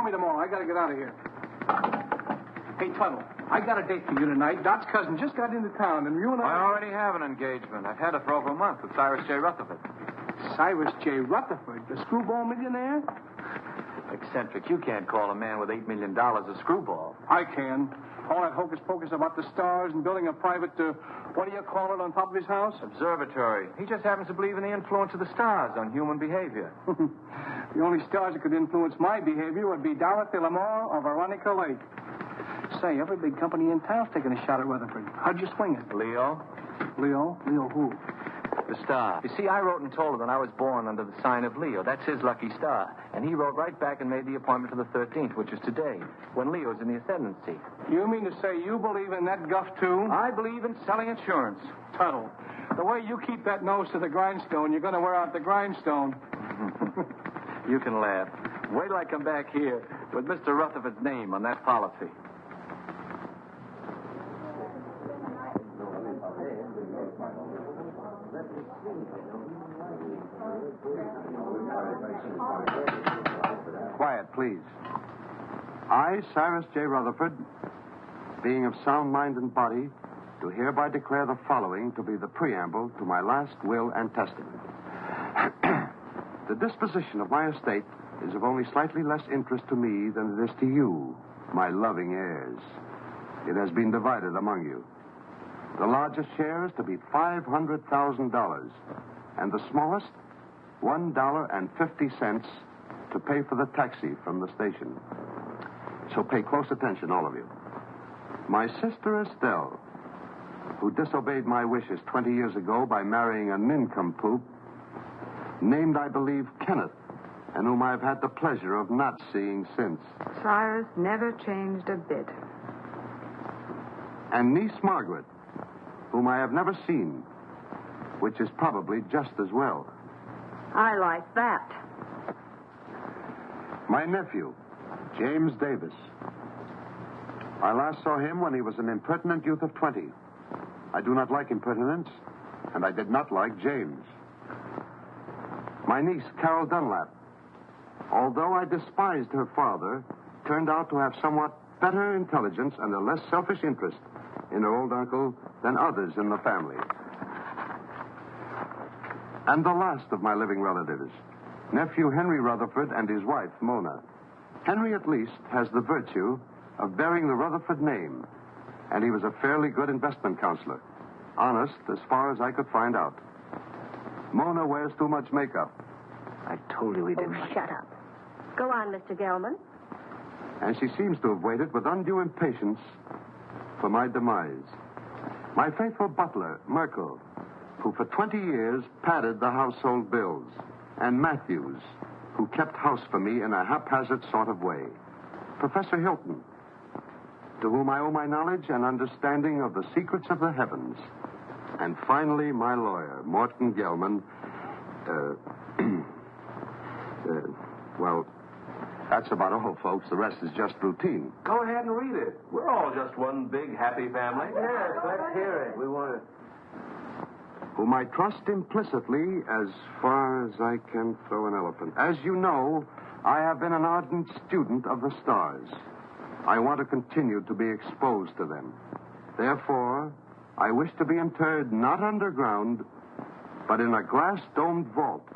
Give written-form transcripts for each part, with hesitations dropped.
Call me tomorrow. I got to get out of here. Hey, Tuttle, I got a date for you tonight. Dot's cousin just got into town, and you and I already have an engagement. I've had it for over a month with Cyrus J. Rutherford. Cyrus J. Rutherford, the screwball millionaire? Eccentric. You can't call a man with $8 million a screwball. I can. All that hocus-pocus about the stars and building a private, what do you call it, on top of his house? Observatory. He just happens to believe in the influence of the stars on human behavior. The only stars that could influence my behavior would be Dorothy Lamour or Veronica Lake. Say, every big company in town's taking a shot at Rutherford. How'd you swing it? Leo? Leo? Leo who? The star. You see, I wrote and told him that I was born under the sign of Leo. That's his lucky star. And he wrote right back and made the appointment for the 13th, which is today, when Leo's in the ascendancy. You mean to say you believe in that guff, too? I believe in selling insurance. Tuttle, the way you keep that nose to the grindstone, you're going to wear out the grindstone. You can laugh. Wait till I come back here with Mr. Rutherford's name on that policy. Quiet, please. I, Cyrus J. Rutherford, being of sound mind and body, do hereby declare the following to be the preamble to my last will and testament. The disposition of my estate is of only slightly less interest to me than it is to you, my loving heirs. It has been divided among you. The largest share is to be $500,000, and the smallest, $1.50 to pay for the taxi from the station. So pay close attention, all of you. My sister Estelle, who disobeyed my wishes 20 years ago by marrying a nincompoop, named, I believe, Kenneth, and whom I've had the pleasure of not seeing since. Cyrus never changed a bit. And niece Margaret, whom I have never seen, which is probably just as well. I like that. My nephew, James Davis. I last saw him when he was an impertinent youth of 20. I do not like impertinence, and I did not like James. My niece, Carol Dunlap, although I despised her father, turned out to have somewhat better intelligence and a less selfish interest in her old uncle than others in the family. And the last of my living relatives, nephew Henry Rutherford and his wife, Mona. Henry, at least, has the virtue of bearing the Rutherford name, and he was a fairly good investment counselor. Honest, as far as I could find out. Mona wears too much makeup. I told you we didn't. Oh, shut up. Go on, Mr. Gelman. And she seems to have waited with undue impatience for my demise. My faithful butler, Merkel, who for 20 years padded the household bills, and Matthews, who kept house for me in a haphazard sort of way. Professor Hilton, to whom I owe my knowledge and understanding of the secrets of the heavens. And finally, my lawyer, Morton Gelman. Well, that's about all, folks. The rest is just routine. Go ahead and read it. We're all just one big happy family. Yes, let's hear it. We want to... Whom I trust implicitly as far as I can throw an elephant. As you know, I have been an ardent student of the stars. I want to continue to be exposed to them. Therefore, I wish to be interred not underground, but in a glass-domed vault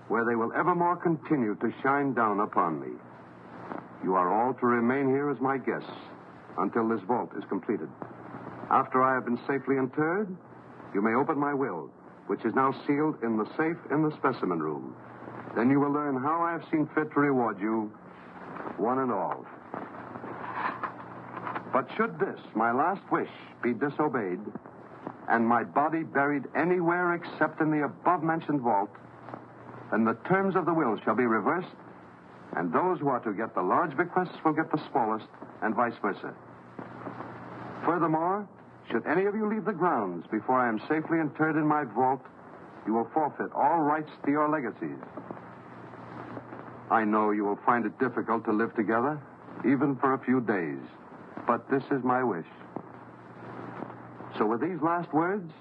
where they will evermore continue to shine down upon me. You are all to remain here as my guests until this vault is completed. After I have been safely interred, you may open my will, which is now sealed in the safe in the specimen room. Then you will learn how I have seen fit to reward you, one and all. But should this, my last wish, be disobeyed, and my body buried anywhere except in the above-mentioned vault, then the terms of the will shall be reversed, and those who are to get the large bequests will get the smallest, and vice versa. Furthermore, should any of you leave the grounds before I am safely interred in my vault, you will forfeit all rights to your legacies. I know you will find it difficult to live together, even for a few days, but this is my wish. So with these last words,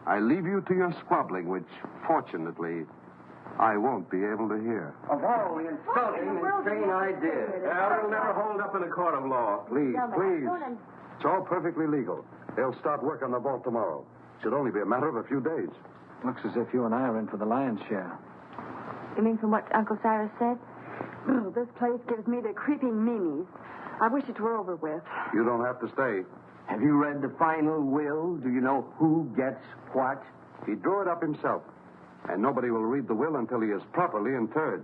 I leave you to your squabbling, which, fortunately, I won't be able to hear. Of all the insulting and insane ideas. It'll never hold up in a court of law. Please, please. It's all perfectly legal. They'll start work on the vault tomorrow. Should only be a matter of a few days. Looks as if you and I are in for the lion's share. You mean from what Uncle Cyrus said? Oh, this place gives me the creeping meanies. I wish it were over with. You don't have to stay. Have you read the final will? Do you know who gets what? He drew it up himself. And nobody will read the will until he is properly interred.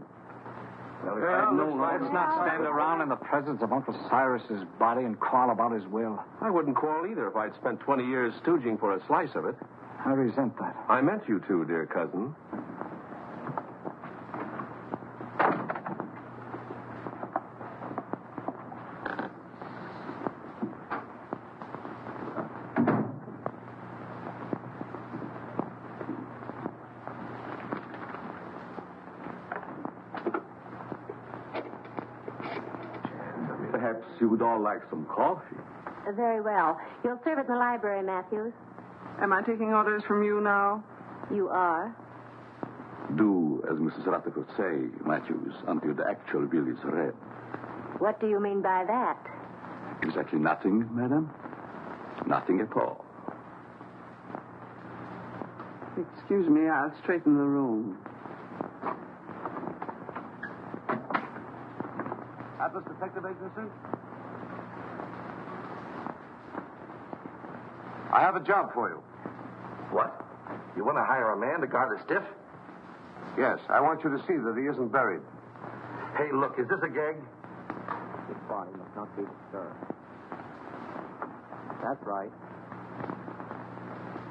Well, Let's not stand around in the presence of Uncle Cyrus's body and quarrel about his will. I wouldn't quarrel either if I'd spent 20 years stooging for a slice of it. I resent that. I meant you to, dear cousin. Perhaps you would all like some coffee. Very well. You'll serve it in the library, Matthews. Am I taking orders from you now? You are. Do as Mrs. Rutherford say, Matthews, until the actual bill is read. What do you mean by that? Exactly nothing, madam? Nothing at all. Excuse me, I'll straighten the room. Atlas Detective Agency? I have a job for you. What? You want to hire a man to guard a stiff? Yes, I want you to see that he isn't buried. Hey, look, is this a gag? His body must not be disturbed. That's right.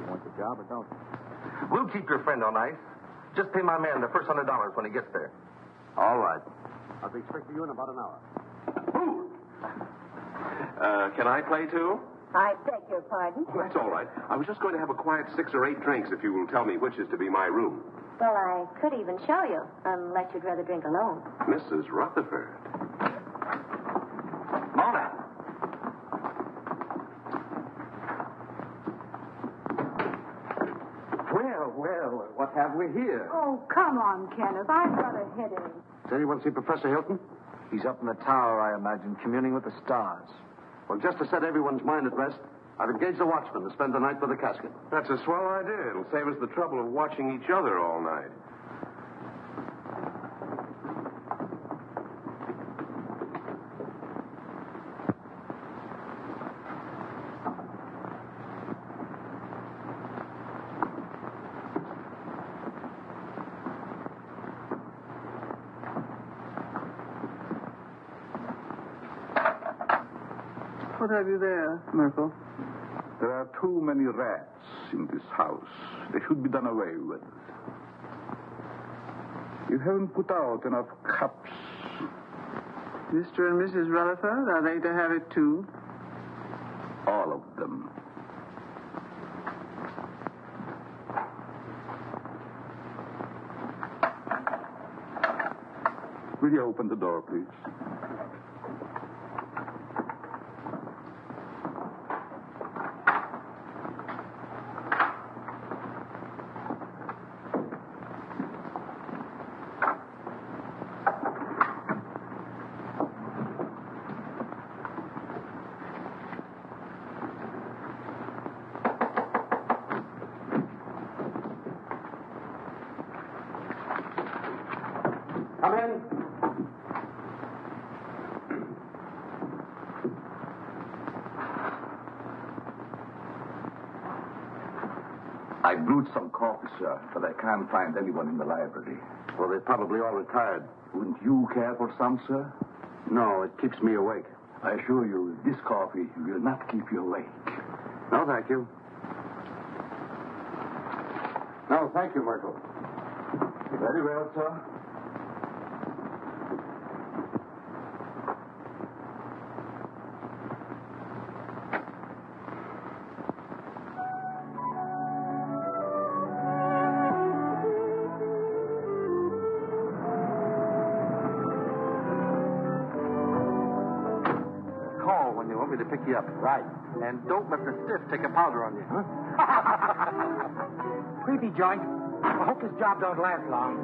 You want the job or don't you? We'll keep your friend on ice. Just pay my man the first $100 when he gets there. All right. I'll be expecting you in about an hour. Can I play too? I beg your pardon. That's all right. I was just going to have a quiet 6 or 8 drinks if you will tell me which is to be my room. Well, I could even show you, unless you'd rather drink alone. Mrs. Rutherford. Mona! Well, what have we here? Oh, come on, Kenneth. I've got a headache. Does anyone see Professor Hilton? He's up in the tower, I imagine, communing with the stars. Well, just to set everyone's mind at rest, I've engaged a watchman to spend the night with the casket. That's a swell idea. It'll save us the trouble of watching each other all night. What have you there, Merkel? There are too many rats in this house. They should be done away with. You haven't put out enough cups. Mr. and Mrs. Rutherford, are they to have it too? All of them. Will you open the door, please? Come in. I brewed some coffee, sir, but I can't find anyone in the library. Well, they're probably all retired. Wouldn't you care for some, sir? No, it keeps me awake. I assure you, this coffee will not keep you awake. No, thank you. No, thank you, Merkel. Very well, sir. Call when you want me to pick you up. Right. And don't let the stiff take a powder on you. Creepy joint. I hope this job don't last long.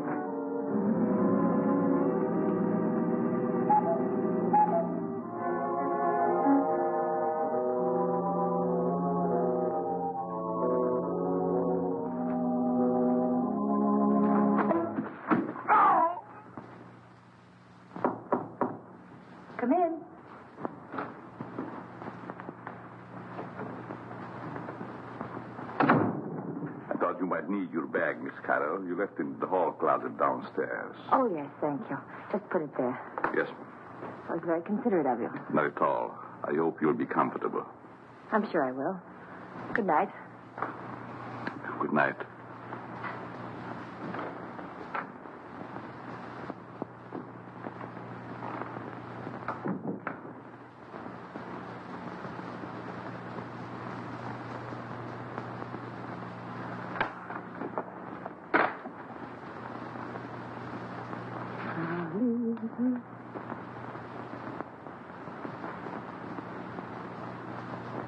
thought you might need your bag, Miss Carroll. You left it in the hall closet downstairs. Oh, yes, thank you. Just put it there. Yes, That was very considerate of you. not at all. I hope you'll be comfortable. I'm sure I will. Good night. Good night.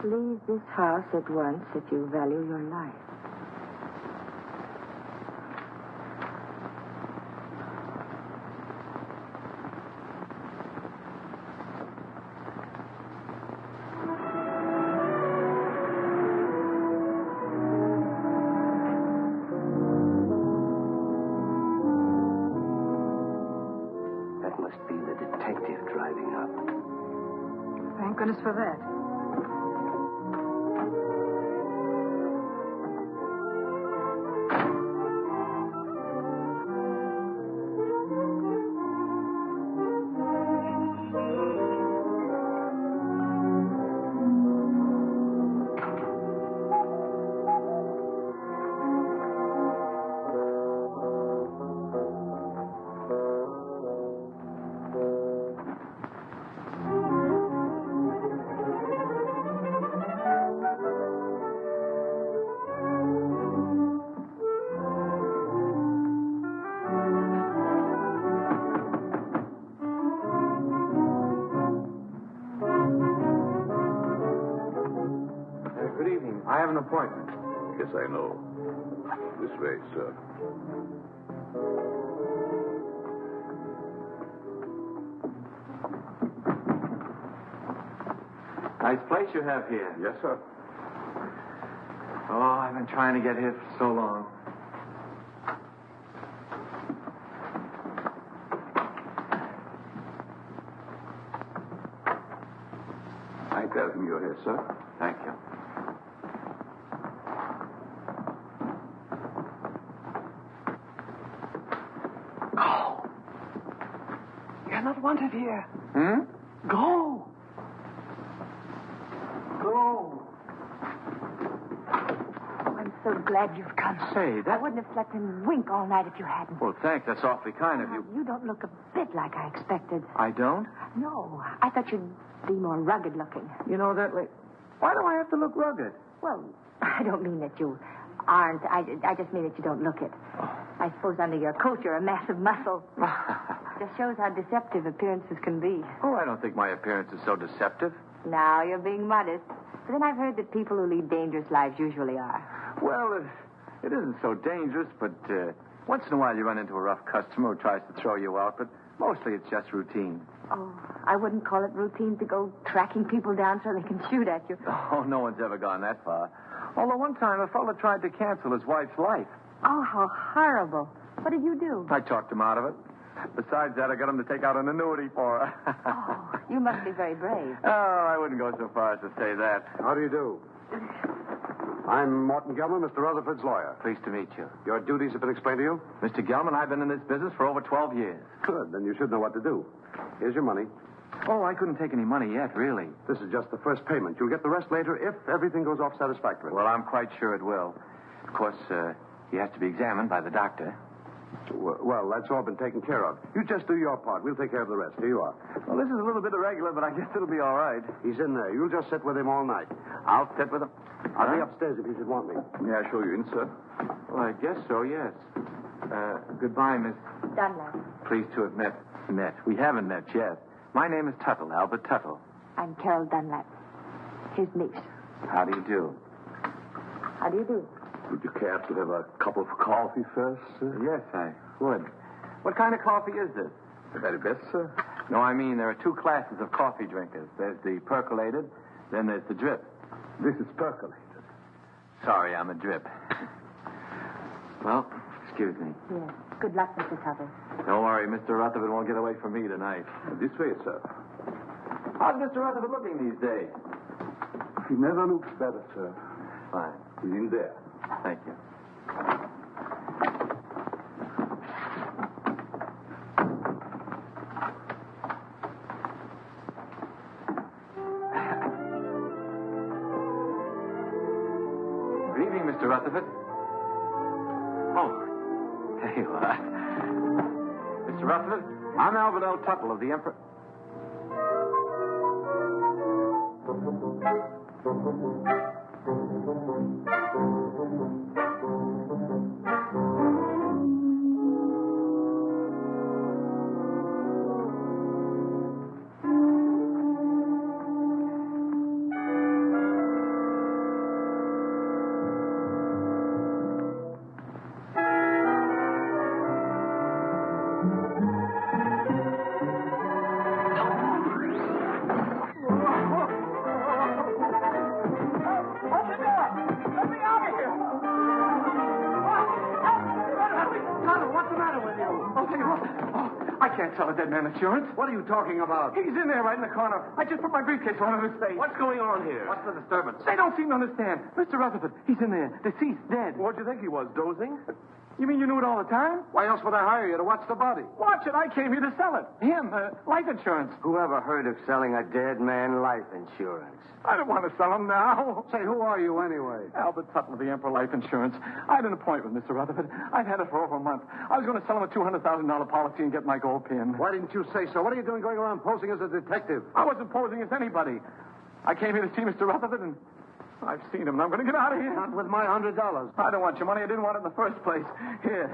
Leave this house at once if you value your life. That must be the detective driving up. Thank goodness for that. Good evening. I have an appointment. Yes, I know. This way, sir. Nice place you have here. Yes, sir. Oh, I've been trying to get here for so long. I tell him you're here, sir. Thank you. Go. You're not wanted here. Hmm? Go. Go. I'm so glad you've come. Say, I that... wouldn't have slept and wink all night if you hadn't. Well, thanks. That's awfully kind of you. You don't look a bit like I expected. I don't? No, I thought you'd be more rugged looking. You know that way. Why do I have to look rugged? Well, I don't mean that you aren't. I just mean that you don't look it. I suppose under your coat you're a mass of muscle. Just shows how deceptive appearances can be. Oh, I don't think my appearance is so deceptive. Now you're being modest. But then I've heard that people who lead dangerous lives usually are. Well, it isn't so dangerous, but once in a while you run into a rough customer who tries to throw you out, but mostly it's just routine. Oh, I wouldn't call it routine to go tracking people down so they can shoot at you. Oh, no one's ever gone that far. Although one time a fellow tried to cancel his wife's life. Oh, how horrible. What did you do? I talked him out of it. Besides that, I got him to take out an annuity for her. Oh, you must be very brave. Oh, I wouldn't go so far as to say that. How do you do? I'm Morton Gelman, Mr. Rutherford's lawyer. Pleased to meet you. Your duties have been explained to you? Mr. Gelman, I've been in this business for over 12 years. Good. Then you should know what to do. Here's your money. Oh, I couldn't take any money yet, really. This is just the first payment. You'll get the rest later if everything goes off satisfactorily. Well, I'm quite sure it will. Of course, he has to be examined by the doctor. Well, that's all been taken care of. You just do your part. We'll take care of the rest. Here you are. Well, this is a little bit irregular, but I guess it'll be all right. He's in there. You'll just sit with him all night. I'll sit with him. I'll be upstairs if you should want me. May I show you in, sir? Well, I guess so, yes. Goodbye, Miss. Dunlap. Pleased to have met. We haven't met yet. My name is Tuttle, Albert Tuttle. I'm Carol Dunlap. His niece. How do you do? How do you do? Would you care to have a cup of coffee first, sir? Yes, I would. What kind of coffee is this? The very best, sir. No, I mean, there are two classes of coffee drinkers. There's the percolated, then there's the drip. This is percolated. Sorry, I'm a drip. Well, excuse me. Yes. Good luck, Mr. Tuttle. Don't worry, Mr. Rutherford won't get away from me tonight. This way, sir. How's Mr. Rutherford looking these days? He never looks better, sir. Fine. He's in there. Thank you. Good evening, Mr. Rutherford. Oh, there you are. Mr. Rutherford, I'm Albert L. Tuttle of the Emperor. I can't sell a dead man insurance. What are you talking about? He's in there right in the corner. I just put my briefcase on his face. What's going on here? What's the disturbance? They don't seem to understand. Mr. Rutherford, he's in there. Deceased, dead. What'd you think he was, dozing? You mean you knew it all the time? Why else would I hire you to watch the body? Watch it. I came here to sell it. Him, life insurance. Whoever heard of selling a dead man life insurance? I don't want to sell him now. Say, who are you anyway? Albert Tuttle of the Emperor Life Insurance. I had an appointment with Mr. Rutherford. I've had it for over a month. I was going to sell him a $200,000 policy and get my gold pin. Why didn't you say so? What are you doing going around posing as a detective? I wasn't posing as anybody. I came here to see Mr. Rutherford, and I've seen him, and I'm going to get out of here. Not with my $100. I don't want your money. I didn't want it in the first place. Here.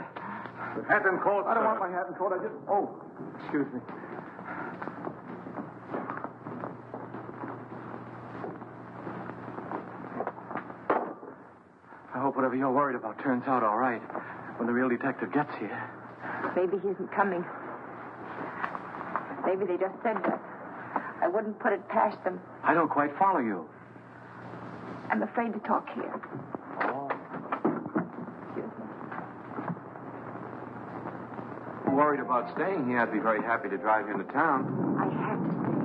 Hat and coat, I don't sir. want my hat and coat. I just... Oh, excuse me. I hope whatever you're worried about turns out all right when the real detective gets here. Maybe he isn't coming. Maybe they just said that. I wouldn't put it past them. I don't quite follow you. I'm afraid to talk here. Oh. Excuse me. Worried about staying here. I'd be very happy to drive you into town. I have to stay.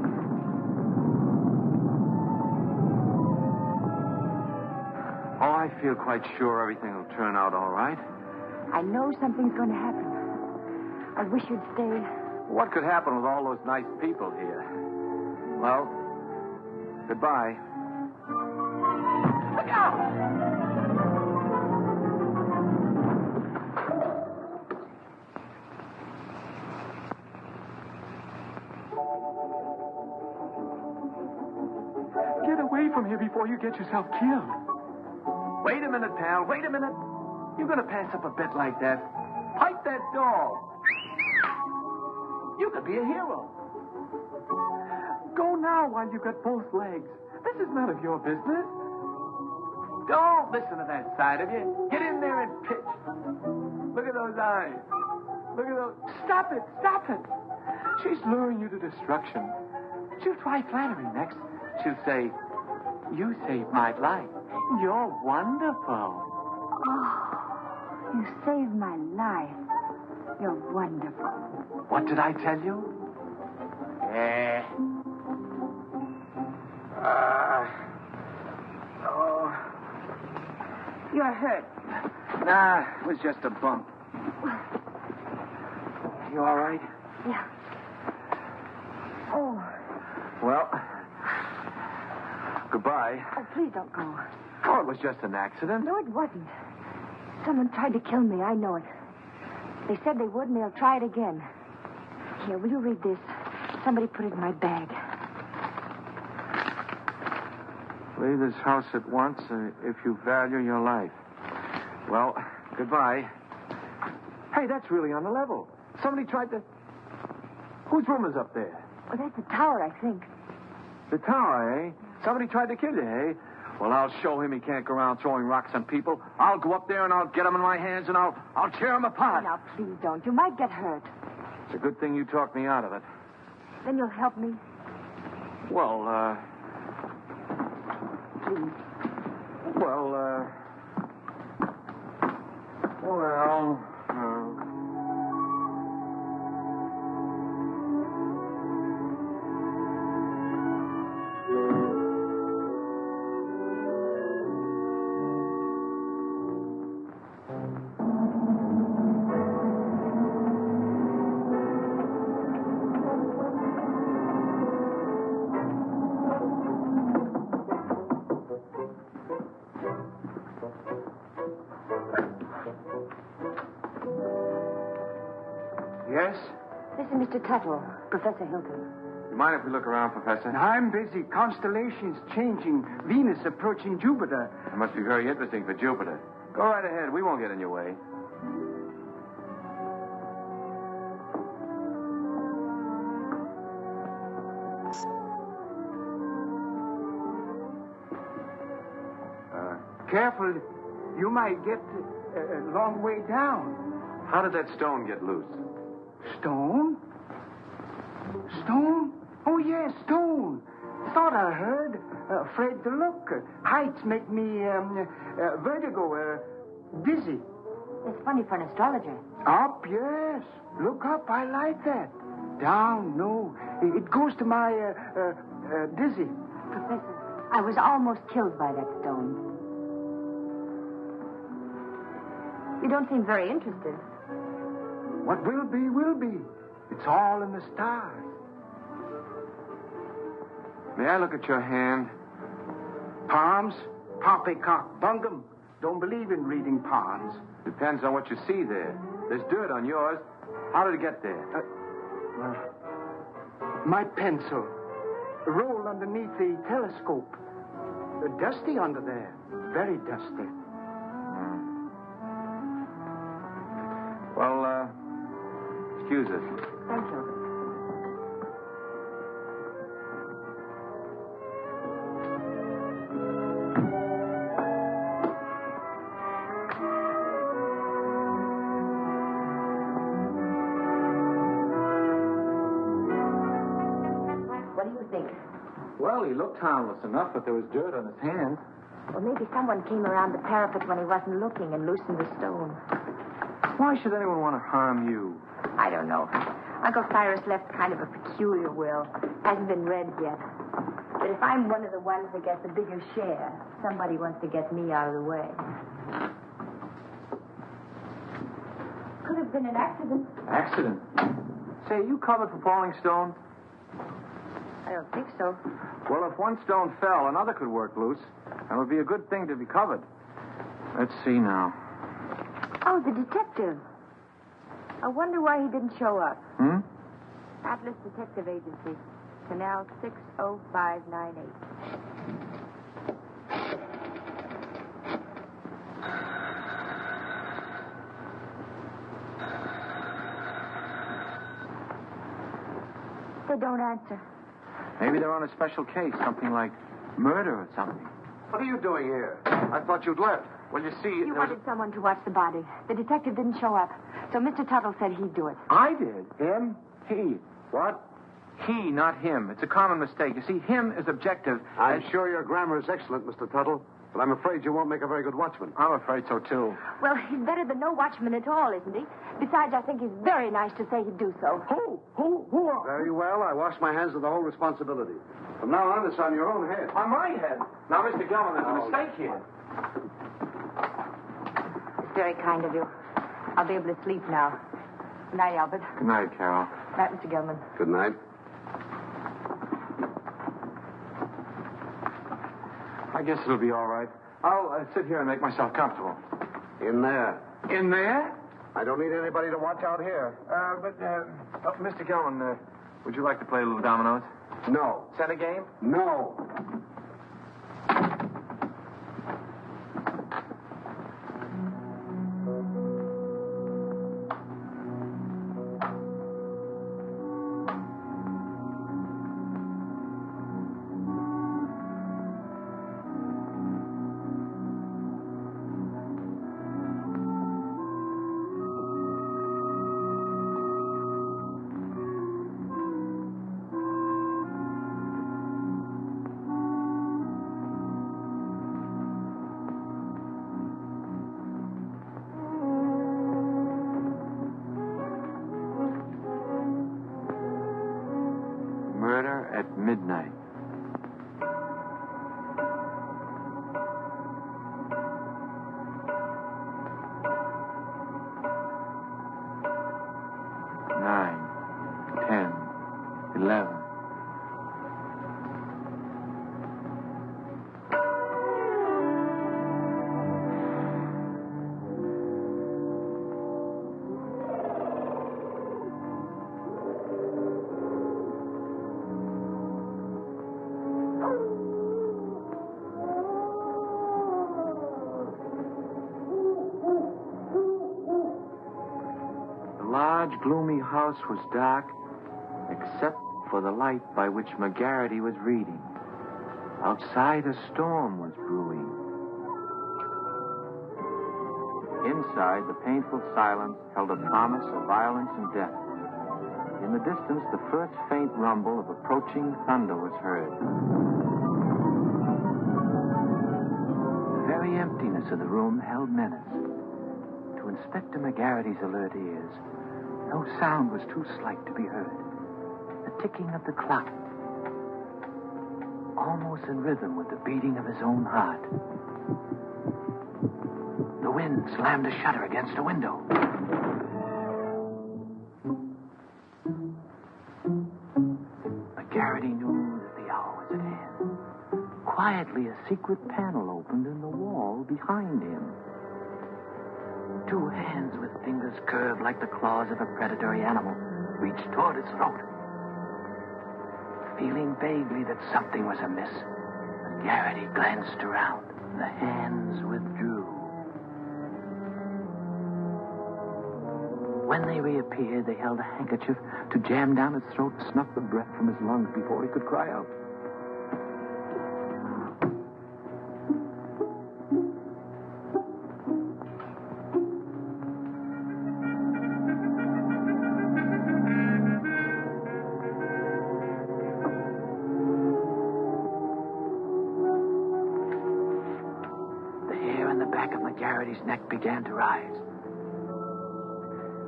Oh, I feel quite sure everything will turn out all right. I know something's going to happen. I wish you'd stay. What could happen with all those nice people here? Well, goodbye. Look out! Get away from here before you get yourself killed. Wait a minute, pal. Wait a minute. You're going to pass up a bet like that. Pipe that dog. You could be a hero. Go now while you've got both legs. This is none of your business. Don't listen to that side of you. Get in there and pitch. Look at those eyes. Look at those. Stop it. Stop it. She's luring you to destruction. She'll try flattery next. She'll say, "You saved my life. You're wonderful." Oh, you saved my life. You're wonderful. What did I tell you? Yeah. Oh. You're hurt. Nah, it was just a bump. You all right? Yeah. Oh. Well, goodbye. Oh, please don't go. Oh, it was just an accident. No, it wasn't. Someone tried to kill me. I know it. They said they would, and they'll try it again. Here, will you read this? Somebody put it in my bag. Leave this house at once if you value your life. Well, goodbye. Hey, that's really on the level. Somebody tried to... Whose room is up there? Oh, that's the tower, I think. The tower, eh? Somebody tried to kill you, eh? Well, I'll show him he can't go around throwing rocks on people. I'll go up there and I'll get him in my hands and I'll tear him apart. Now, please don't. You might get hurt. It's a good thing you talked me out of it. Then you'll help me. Well, Please. Well, is Mr. Tuttle, Professor Hilton. You mind if we look around, Professor? I'm busy. Constellations changing. Venus approaching Jupiter. It must be very interesting for Jupiter. Go right ahead. We won't get in your way. Careful. You might get a long way down. How did that stone get loose? Stone? Stone? Oh, yes, stone. Thought I heard. Afraid to look. Heights make me vertigo, dizzy. It's funny for an astrologer. Up, yes. Look up. I like that. Down, no. It goes to my dizzy. Professor, I was almost killed by that stone. You don't seem very interested. What will be, will be. It's all in the stars. May I look at your hand? Palms? Poppycock bungum. Don't believe in reading palms. Depends on what you see there. There's dirt on yours. How did it get there? My pencil. Rolled underneath the telescope. Dusty under there. Very dusty. Well, excuse us. Thank you. What do you think? Well, he looked harmless enough, but there was dirt on his hand. Well, maybe someone came around the parapet when he wasn't looking and loosened the stone. Why should anyone want to harm you? I don't know. Uncle Cyrus left kind of a peculiar will. Hasn't been read yet. But if I'm one of the ones that gets a bigger share, somebody wants to get me out of the way. Could have been an accident. Accident? Say, are you covered for falling stones? I don't think so. Well, if one stone fell, another could work loose. That would be a good thing to be covered. Let's see now. Oh, the detective. I wonder why he didn't show up. Atlas Detective Agency. Canal 60598. They don't answer. Maybe they're on a special case, something like murder or something. What are you doing here? I thought you'd left. Well, you see... He wanted someone to watch the body. The detective didn't show up. So Mr. Tuttle said he'd do it. I did. Him? He. What? He, not him. It's a common mistake. You see, him is objective. I'm sure your grammar is excellent, Mr. Tuttle, but I'm afraid you won't make a very good watchman. I'm afraid so, too. Well, he's better than no watchman at all, isn't he? Besides, I think he's very nice to say he'd do so. Who are... Very well. I wash my hands of the whole responsibility. From now on, it's on your own head. On my head. Now, Mr. Gilman, there's a mistake here. It's very kind of you. I'll be able to sleep now. Good night, Albert. Good night, Carol. Night, Mr. Gilman. Good night. I guess it'll be all right. I'll sit here and make myself comfortable. In there. In there? I don't need anybody to watch out here. Mr. Gilman, would you like to play a little dominoes? No. Set a game? No. Murder at midnight. Nine, 10, 11. large, gloomy house was dark, except for the light by which McGarity was reading. Outside, a storm was brewing. Inside, the painful silence held a promise of violence and death. In the distance, the first faint rumble of approaching thunder was heard. The very emptiness of the room held menace. To Inspector McGarity's alert ears, no sound was too slight to be heard. The ticking of the clock, almost in rhythm with the beating of his own heart. The wind slammed a shutter against a window. McGarity knew that the hour was at hand. Quietly, a secret panel opened in the wall behind him. Two hands with fingers curved like the claws of a predatory animal reached toward his throat. Feeling vaguely that something was amiss, McGarity glanced around. The hands withdrew. When they reappeared, they held a handkerchief to jam down his throat and snuff the breath from his lungs before he could cry out. McGarity's neck began to rise.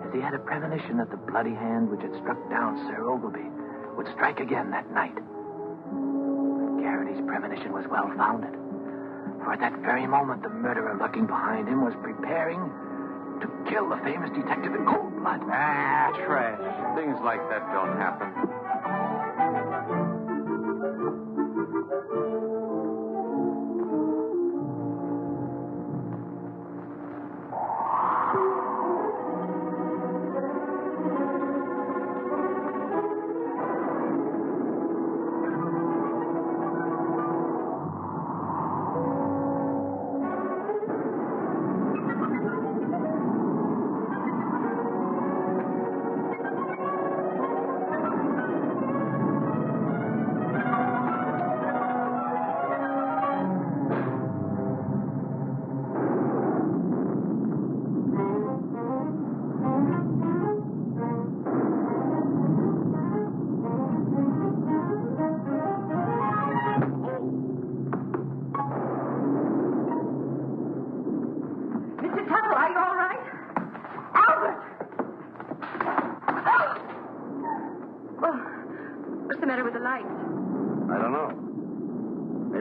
As he had a premonition that the bloody hand which had struck down Sir Ogilvy would strike again that night. McGarity's premonition was well-founded. For at that very moment, the murderer lurking behind him was preparing to kill the famous detective in cold blood. Ah, trash. Things like that don't happen.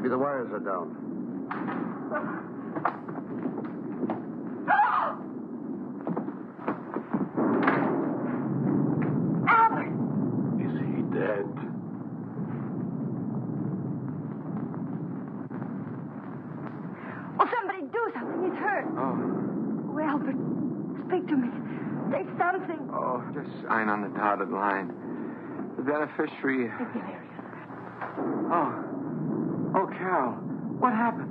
Maybe the wires are down. Albert! Is he dead? Oh, somebody do something. He's hurt. Oh. Oh, Albert, speak to me. Say something. Oh, just sign on the dotted line. The beneficiary... It's hilarious. Oh, Carol, what happened?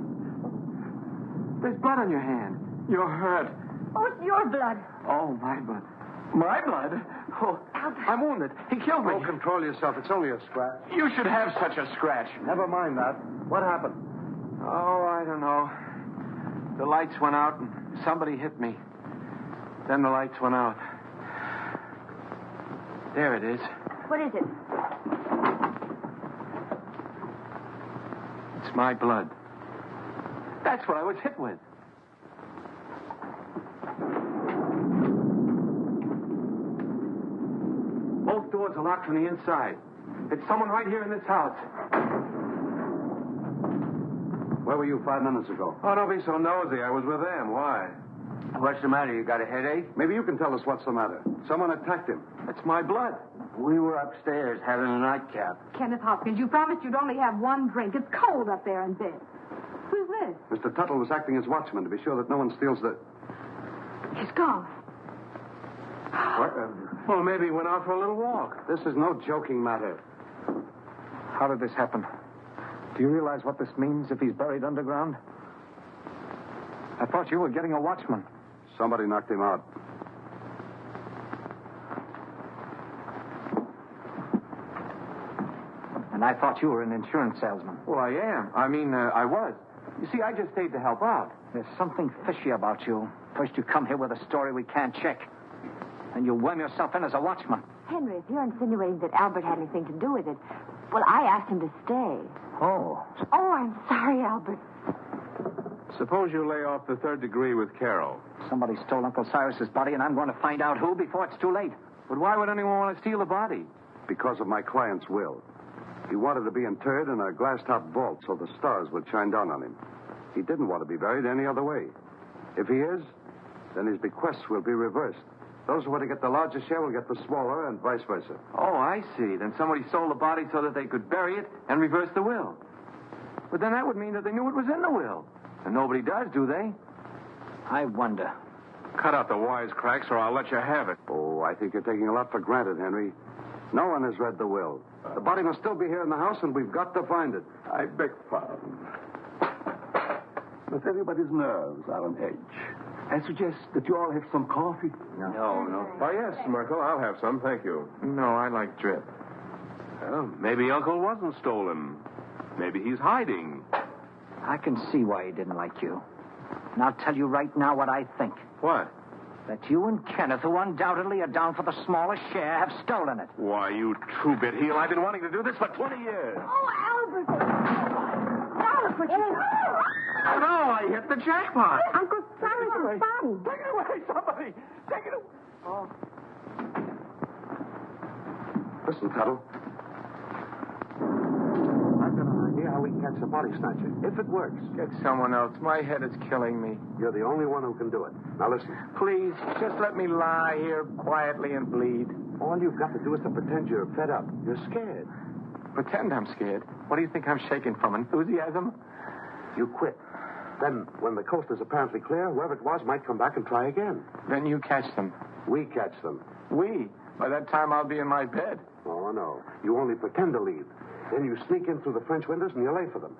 There's blood on your hand. You're hurt. Oh, it's your blood. Oh, my blood. My blood? Oh, Albert. I'm wounded. He killed me. Oh, control yourself. It's only a scratch. You should have such a scratch. Never mind that. What happened? Oh, I don't know. The lights went out and somebody hit me. Then the lights went out. There it is. What is it? It's my blood. That's what I was hit with. Both doors are locked from the inside. It's someone right here in this house. Where were you 5 minutes ago? Oh, don't be so nosy. I was with them. Why? What's the matter? You got a headache? Maybe you can tell us what's the matter. Someone attacked him. It's my blood. We were upstairs having a nightcap. Kenneth Hopkins, you promised you'd only have one drink. It's cold up there in bed. Who's this? Mr. Tuttle was acting as watchman to be sure that no one steals the... He's gone. What? Well, maybe he went out for a little walk. This is no joking matter. How did this happen? Do you realize what this means if he's buried underground? I thought you were getting a watchman. Somebody knocked him out. And I thought you were an insurance salesman. Well, I am. I was. You see, I just stayed to help out. There's something fishy about you. First you come here with a story we can't check. And you worm yourself in as a watchman. Henry, if you're insinuating that Albert had anything to do with it, well, I asked him to stay. Oh. Oh, I'm sorry, Albert. Suppose you lay off the third degree with Carol. Somebody stole Uncle Cyrus's body, and I'm going to find out who before it's too late. But why would anyone want to steal the body? Because of my client's will. He wanted to be interred in a glass-top vault so the stars would shine down on him. He didn't want to be buried any other way. If he is, then his bequests will be reversed. Those who want to get the larger share will get the smaller, and vice versa. Oh, I see. Then somebody sold the body so that they could bury it and reverse the will. But then that would mean that they knew it was in the will. And nobody does, do they? I wonder. Cut out the wisecracks or I'll let you have it. Oh, I think you're taking a lot for granted, Henry. No one has read the will. The body must still be here in the house, and we've got to find it. I beg pardon. But everybody's nerves are on edge. I suggest that you all have some coffee. No. Oh, yes, Merkel, I'll have some, thank you. No, I like drip. Well, maybe Uncle wasn't stolen. Maybe he's hiding. I can see why he didn't like you. And I'll tell you right now what I think. What? That you and Kenneth, who undoubtedly are down for the smallest share, have stolen it. Why, you two-bit heel, I've been wanting to do this for 20 years. Oh, Albert. Albert, what you... Oh, no, I hit the jackpot. Uncle Cyrus's body. Take it away, somebody. Take it away. Oh. Listen, Tuttle. I've got an idea how we can catch the body snatcher. If it works. Get someone else. My head is killing me. You're the only one who can do it. Now, listen. Please, just let me lie here quietly and bleed. All you've got to do is to pretend you're fed up. You're scared. Pretend I'm scared. What do you think I'm shaking from? Enthusiasm? You quit. Then, when the coast is apparently clear, whoever it was might come back and try again. Then you catch them. We catch them. We? By that time, I'll be in my bed. Oh, no. You only pretend to leave. Then you sneak in through the French windows and you lay for them.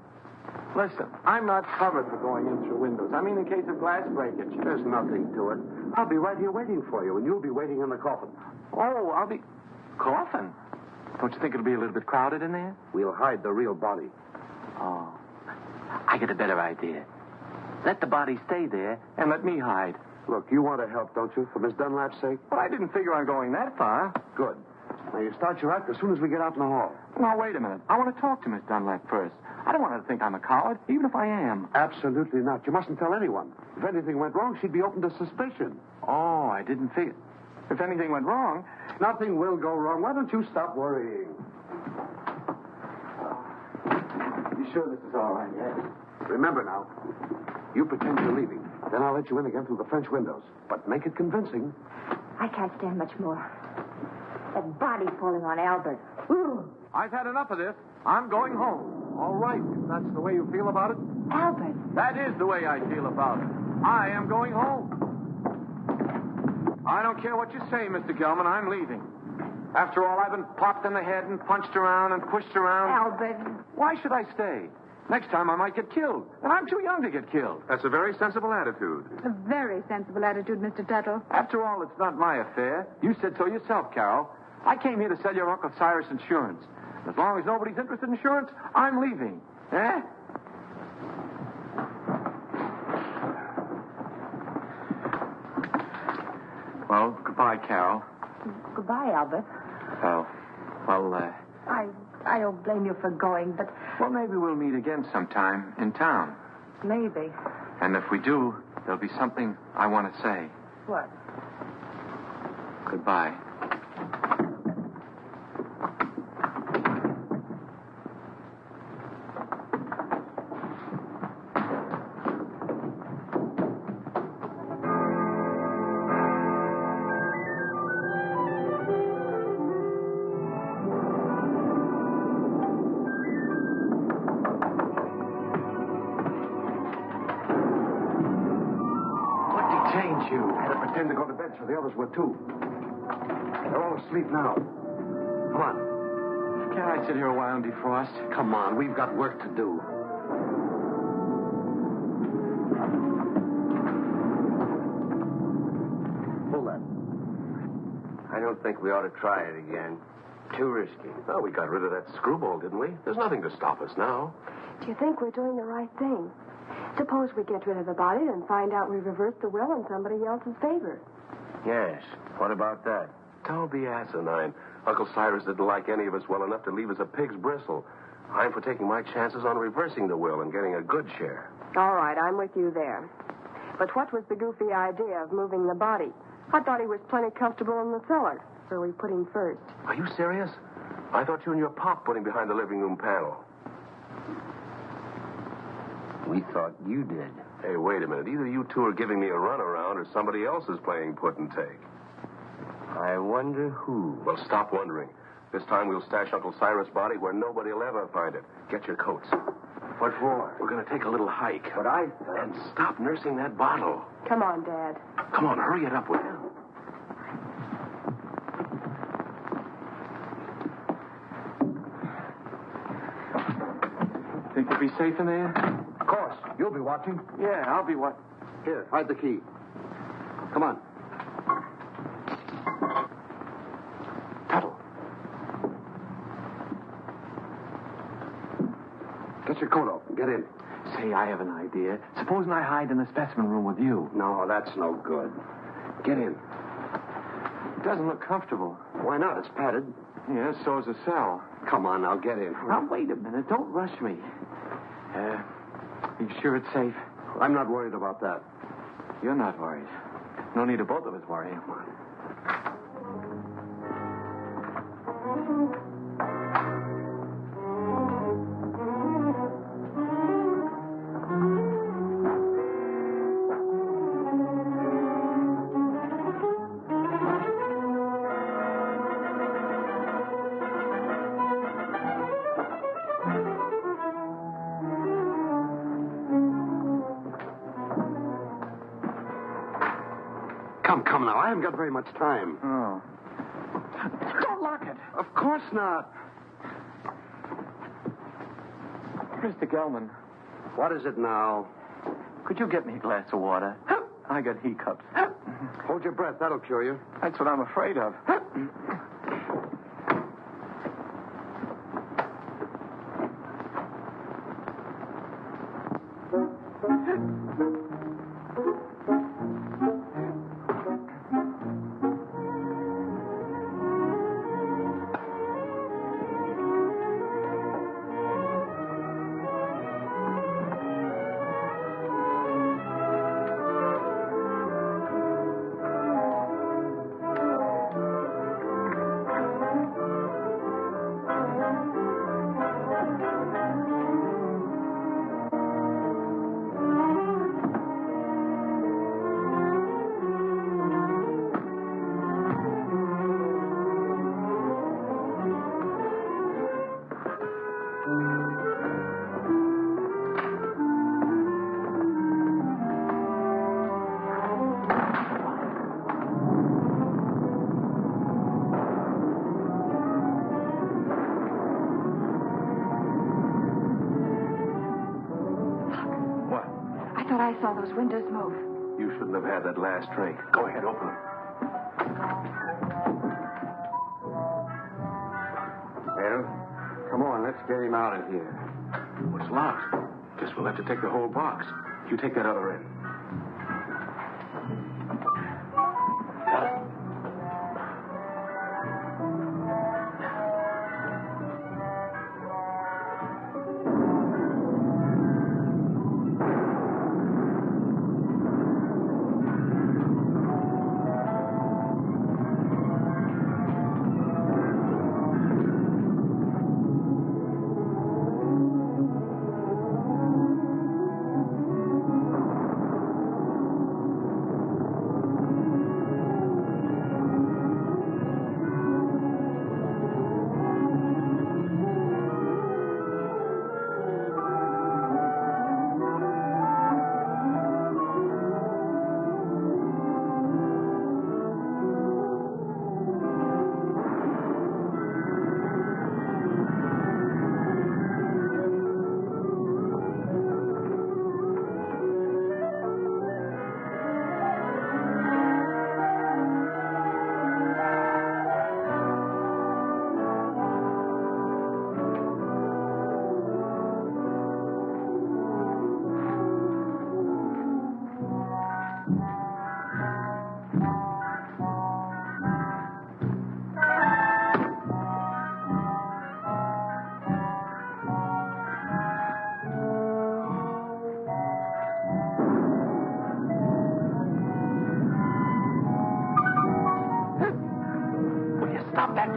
Listen, I'm not covered for going in through windows. I mean, in case of glass breakage. There's nothing to it. I'll be right here waiting for you, and you'll be waiting in the coffin. Oh, I'll be... Coffin? Don't you think it'll be a little bit crowded in there? We'll hide the real body. Oh. I get a better idea. Let the body stay there and let me hide. Look, you want to help, don't you, for Miss Dunlap's sake? Well, I didn't figure on going that far. Good. Now, you start your act as soon as we get out in the hall. Now, wait a minute. I want to talk to Miss Dunlap first. I don't want her to think I'm a coward, even if I am. Absolutely not. You mustn't tell anyone. If anything went wrong, she'd be open to suspicion. Oh, I didn't figure. If anything went wrong... Nothing will go wrong. Why don't you stop worrying? You sure this is all right, yes? Remember now, you pretend you're leaving. Then I'll let you in again through the French windows. But make it convincing. I can't stand much more. That body falling on Albert. Ooh. I've had enough of this. I'm going home. All right, if that's the way you feel about it. Albert. That is the way I feel about it. I am going home. I don't care what you say, Mr. Gelman. I'm leaving. After all, I've been popped in the head and punched around and pushed around. Albert. Why should I stay? Next time I might get killed. And I'm too young to get killed. That's a very sensible attitude. A very sensible attitude, Mr. Tuttle. After all, it's not my affair. You said so yourself, Carol. I came here to sell your Uncle Cyrus insurance. As long as nobody's interested in insurance, I'm leaving. Eh? Well, goodbye, Carol. Goodbye, Albert. Oh, well, I don't blame you for going, but... Well, maybe we'll meet again sometime in town. Maybe. And if we do, there'll be something I want to say. What? Goodbye. You had to pretend to go to bed so the others would, too. They're all asleep now. Come on. Can't I sit here a while and defrost? Come on, we've got work to do. Pull that. I don't think we ought to try it again. Too risky. Well, we got rid of that screwball, didn't we? There's nothing to stop us now. Do you think we're doing the right thing? Suppose we get rid of the body and find out we reversed the will in somebody else's favor. Yes. What about that? Don't be asinine. Uncle Cyrus didn't like any of us well enough to leave us a pig's bristle. I'm for taking my chances on reversing the will and getting a good share. All right, I'm with you there. But what was the goofy idea of moving the body? I thought he was plenty comfortable in the cellar, so we put him first. Are you serious? I thought you and your pop put him behind the living room panel. We thought you did. Hey, wait a minute. Either you two are giving me a runaround or somebody else is playing put and take. I wonder who. Well, stop wondering. This time we'll stash Uncle Cyrus' body where nobody will ever find it. Get your coats. What for? We're going to take a little hike. But I... And stop nursing that bottle. Come on, Dad. Come on, hurry it up, will you? Think you'll be safe in there? Of course. You'll be watching. Yeah, I'll be what? Here, hide the key. Come on. Tuttle. Get your coat off and get in. Say, I have an idea. Supposing I hide in the specimen room with you. No, that's no good. Get in. It doesn't look comfortable. Why not? It's padded. Yeah, so's the cell. Come on, now get in. Now, wait a minute. Don't rush me. You sure it's safe? I'm not worried about that. You're not worried. No need of both of us worrying. Come now. I haven't got very much time. Oh. Don't lock it. Of course not. Mr. Gelman, What is it now? could you get me a glass of water? I got hiccups. Hold your breath. That'll cure you. That's what I'm afraid of. I saw those windows move. You shouldn't have had that last drink. Go ahead, open them. Well, come on. Let's get him out of here. Well, it's locked. Guess we'll have to take the whole box. You take that other end.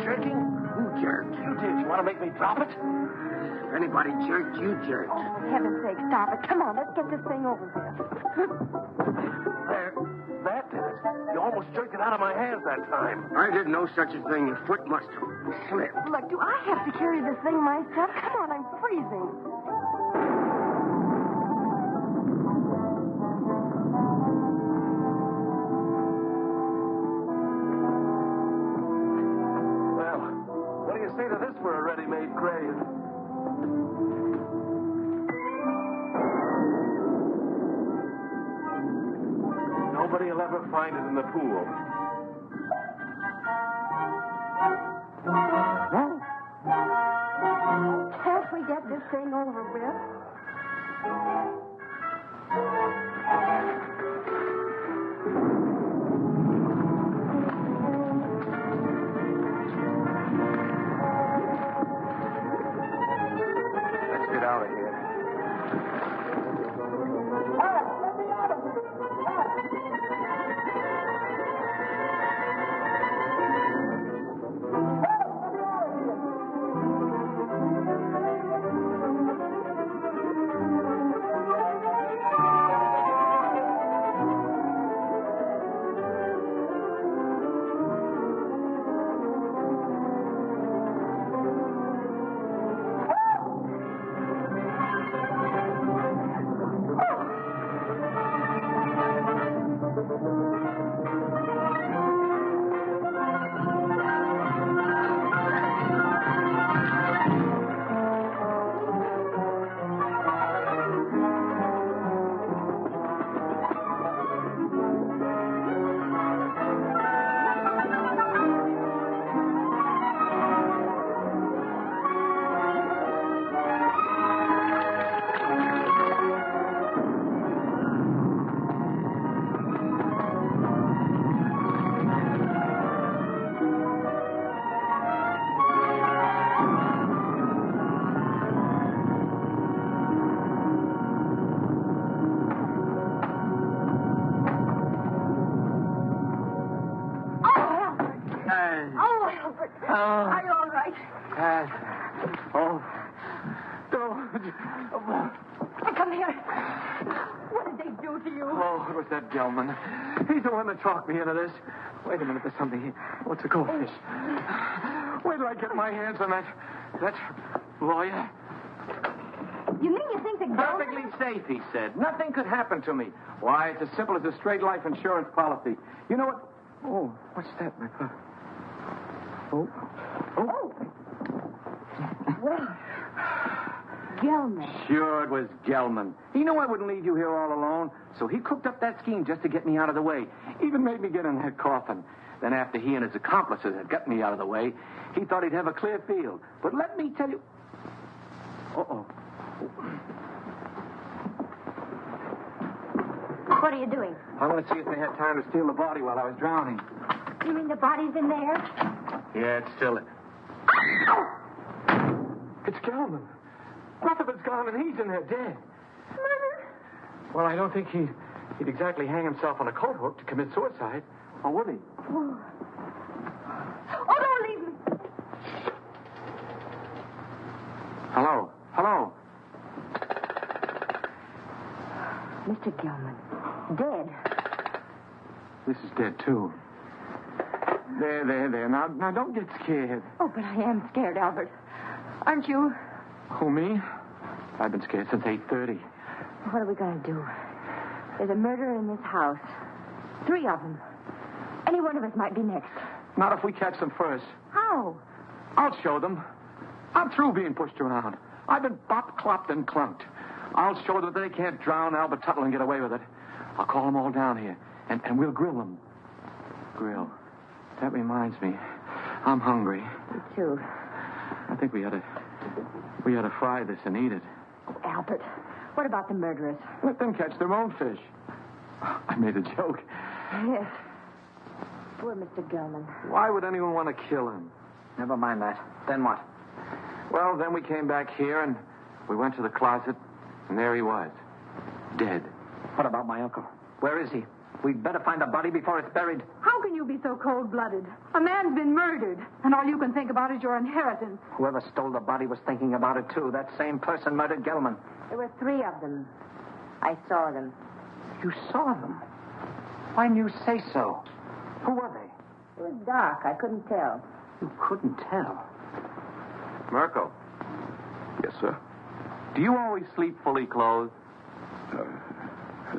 jerking? Who jerked? You did. You want to make me drop it? If anybody jerked, you jerked. Oh, for heaven's sake, stop it. Come on, let's get this thing over with. There. That did it. You almost jerked it out of my hands that time. I did no such a thing. Your foot must have slipped. Look, do I have to carry this thing myself? Come on, I'm freezing. Well, what do you say to this for a ready-made grave? Nobody will ever find it in the pool. No. Can't we get this thing over with? Let's get out of here. Are you all right? Come here. What did they do to you? Oh, it was that Gelman. He's the one that talked me into this. Wait a minute, there's something here. Oh, it's a goldfish. Wait till I get my hands on that lawyer. You mean you think the Perfectly safe, he said. Nothing could happen to me. Why, it's as simple as a straight life insurance policy. You know what? Oh, what's that, my papa? Oh. Well, Gelman. Sure, it was Gelman. He knew I wouldn't leave you here all alone, so he cooked up that scheme just to get me out of the way. Even made me get in that coffin. Then after he and his accomplices had got me out of the way, he thought he'd have a clear field. But let me tell you... Uh-oh. What are you doing? I want to see if they had time to steal the body while I was drowning. You mean the body's in there? Yeah, it's still... It's Gelman. Rutherford's gone and he's in there dead. Murder? Well, I don't think he'd exactly hang himself on a coat hook to commit suicide. Or would he? Oh, don't leave me. Hello? Mr. Gelman. Dead. This is dead, too. There. Now, don't get scared. Oh, but I am scared, Albert. Aren't you? Who, me? I've been scared since 8:30. What are we going to do? There's a murderer in this house. 3 of them. Any one of us might be next. Not if we catch them first. How? I'll show them. I'm through being pushed around. I've been bopped, clopped, and clunked. I'll show them that they can't drown Albert Tuttle and get away with it. I'll call them all down here, and we'll grill them. Grill. That reminds me. I'm hungry. Me too. I think we ought to fry this and eat it. Oh, Albert, what about the murderers? Let them catch their own fish. I made a joke. Yes. Poor Mr. Gelman. Why would anyone want to kill him? Never mind that. Then what? Well, then we came back here and we went to the closet, and there he was. Dead. What about my uncle? Where is he? We'd better find the body before it's buried. How can you be so cold-blooded? A man's been murdered, and all you can think about is your inheritance. Whoever stole the body was thinking about it, too. That same person murdered Gelman. There were 3 of them. I saw them. You saw them? Why didn't you say so? Who were they? It was dark. I couldn't tell. You couldn't tell? Merkel, Yes, sir. do you always sleep fully clothed?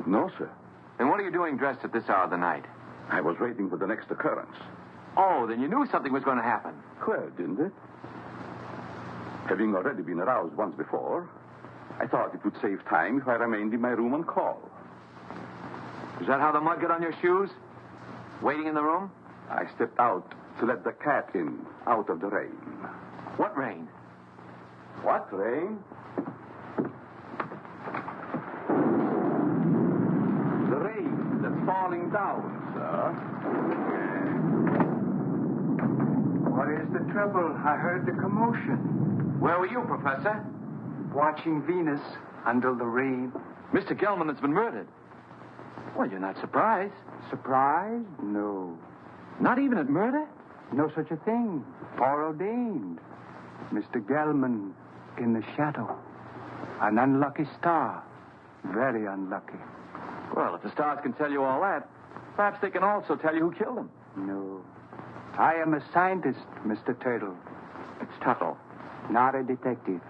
No, sir. And what are you doing dressed at this hour of the night? I was waiting for the next occurrence. Oh, then you knew something was going to happen. Well, didn't it? Having already been aroused once before, I thought it would save time if I remained in my room on call. Is that how the mud got on your shoes? Waiting in the room? I stepped out to let the cat in, out of the rain. What rain? What rain? The rain that's falling down, sir. What is the trouble? I heard the commotion. Where were you, Professor? Watching Venus under the rain. Mr. Gelman has been murdered. Well, you're not surprised. Surprised? No. Not even at murder? No such a thing. Foreordained. Mr. Gelman in the shadow. An unlucky star. Very unlucky. Well, if the stars can tell you all that, perhaps they can also tell you who killed him. No. I am a scientist, Mr. Turtle. It's Tuttle. Not a detective.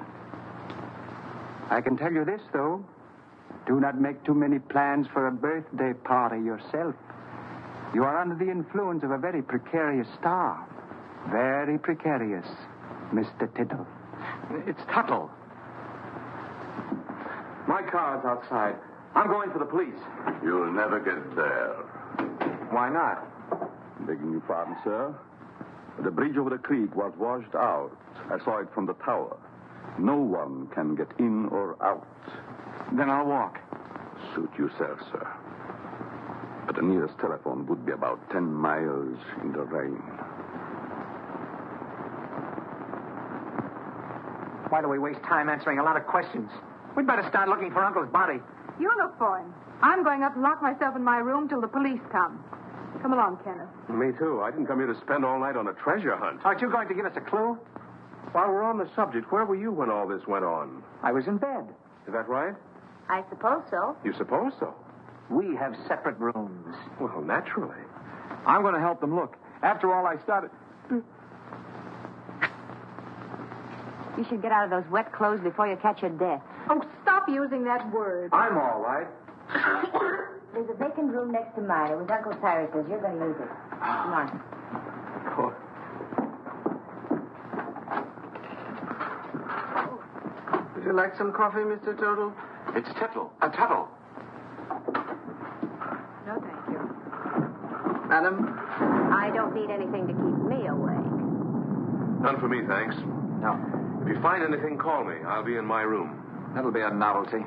I can tell you this, though. Do not make too many plans for a birthday party yourself. You are under the influence of a very precarious star. Very precarious, Mr. Tittle. It's Tuttle. My car's outside. I'm going for the police. You'll never get there. Why not? Begging your pardon, sir. The bridge over the creek was washed out. I saw it from the tower. No one can get in or out. Then I'll walk. Suit yourself, sir. But the nearest telephone would be about 10 miles in the rain. Why do we waste time answering a lot of questions? We'd better start looking for Uncle's body. You look for him. I'm going up and lock myself in my room till the police come. Come along, Kenneth. Me too. I didn't come here to spend all night on a treasure hunt. Aren't you going to give us a clue? While we're on the subject, where were you when all this went on? I was in bed. Is that right? I suppose so. You suppose so? We have separate rooms. Well, naturally. I'm going to help them look. After all, I started... You should get out of those wet clothes before you catch your death. Oh, stop using that word. I'm all right. There's a vacant room next to mine. It was Uncle Cyrus's. You're going to use it. Come on. Would you like some coffee, Mr. Tuttle? It's Tuttle. Tuttle. No, thank you. Madam? I don't need anything to keep me awake. None for me, thanks. No. If you find anything, call me. I'll be in my room. That'll be a novelty.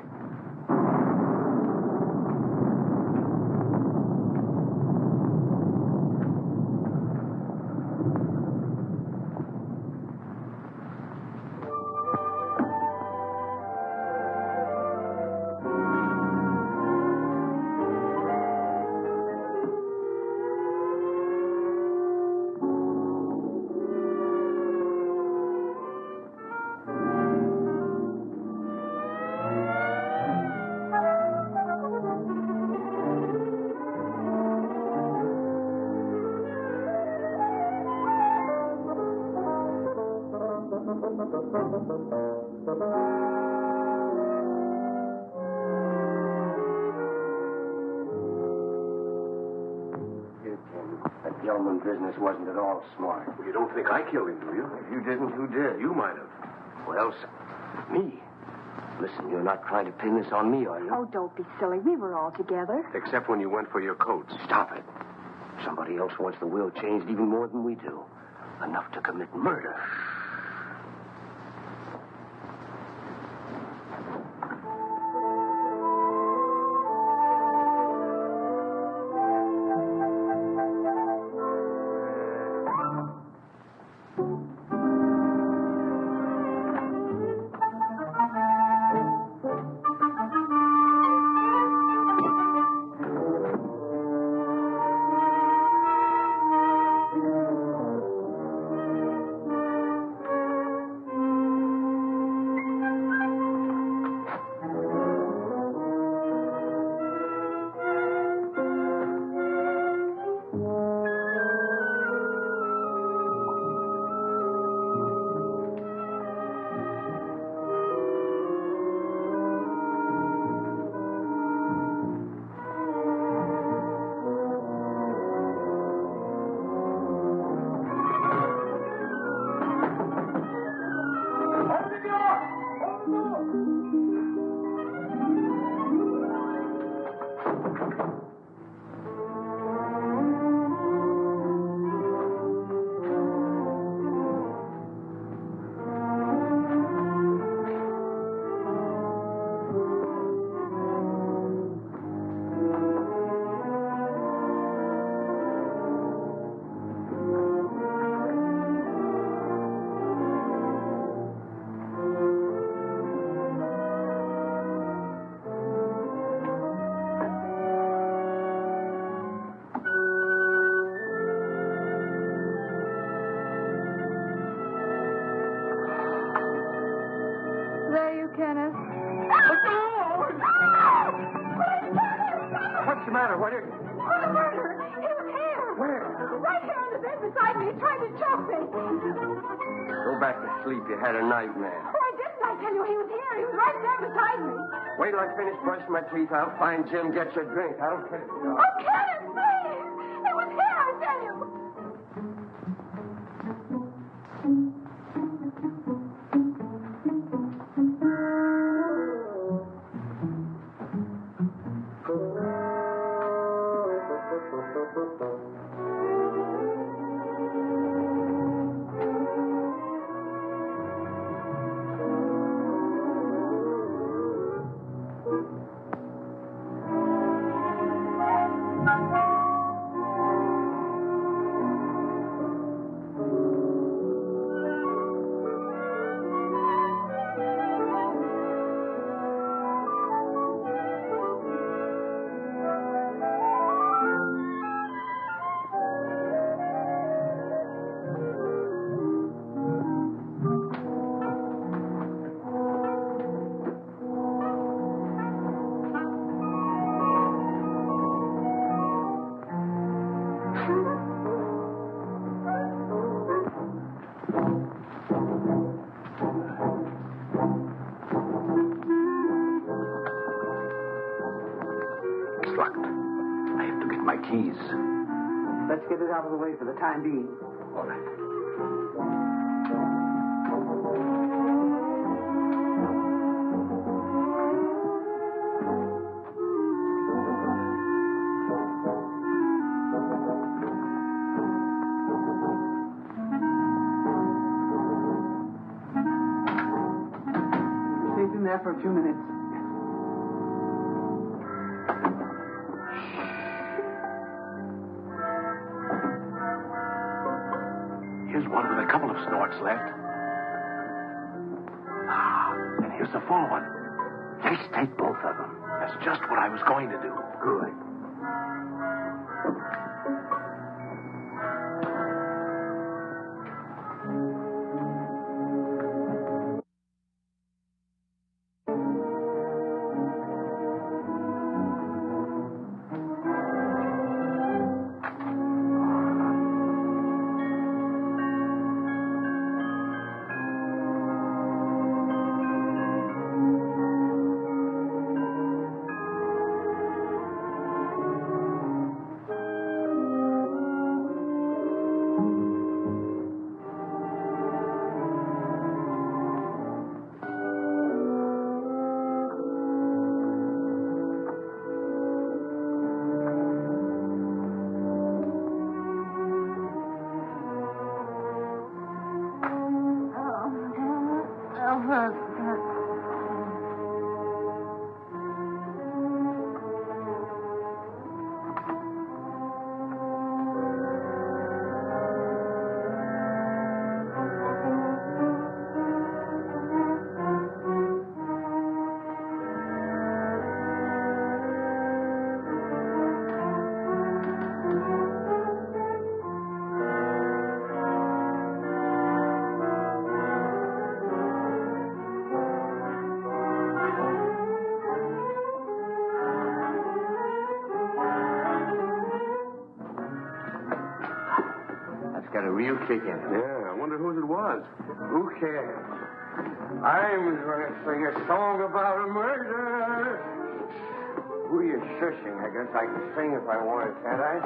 That Gelman business wasn't at all smart. Well, you don't think I killed him, do you? If you didn't, who did? You might have. What else? Me? Listen, you're not trying to pin this on me, are you? Oh, don't be silly. We were all together. Except when you went for your coats. Stop it. Somebody else wants the will changed even more than we do. Enough to commit murder. the matter? What is it? Oh, the murderer! He was here! Where? Right here in the bed beside me. He tried to choke me. Go back to sleep. You had a nightmare. Oh, I didn't. I tell you, he was here. He was right there beside me. Wait till I finish brushing my teeth. I'll find Jim. Get your drink. I don't care. Oh, Kenneth, please! He was here, I tell you. Keys. Let's get it out of the way for the time being. All right. Stayed in there for a few minutes. Here's one with a couple of snorts left. Ah, and here's the full one. Let's take both of them. That's just what I was going to do. Good. Got a real kick in it. Yeah, I wonder whose it was. Who cares? I'm going to sing a song about a murder. Who are you shushing? I guess I can sing if I wanted, can't I?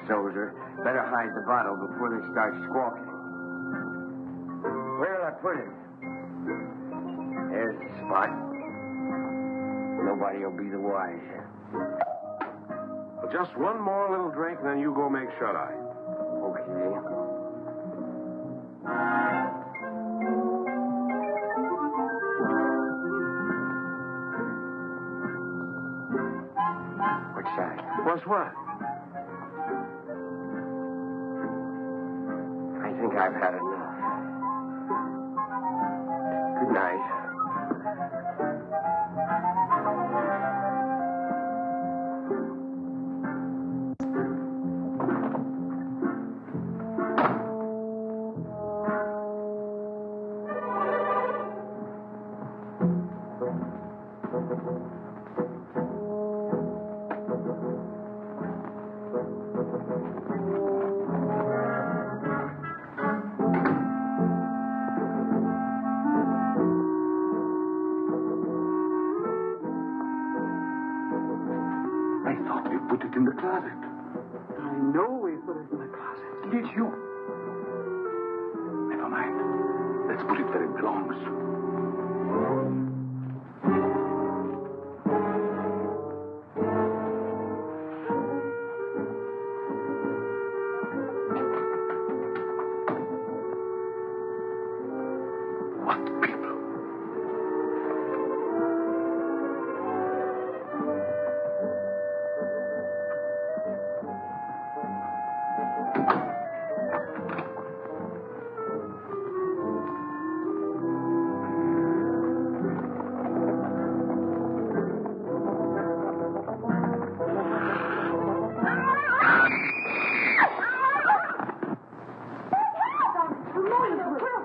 Soldier. Better hide the bottle before they start squawking. Where'll I put it? There's the spot. Nobody will be the wiser. Well, just one more little drink, and then you go make shut-eye. Okay. What's that? What's what? I think I've had enough. Good night. I thought we put it in the closet. I know we put it in the closet. Did you? Never mind. Let's put it where it belongs. What people?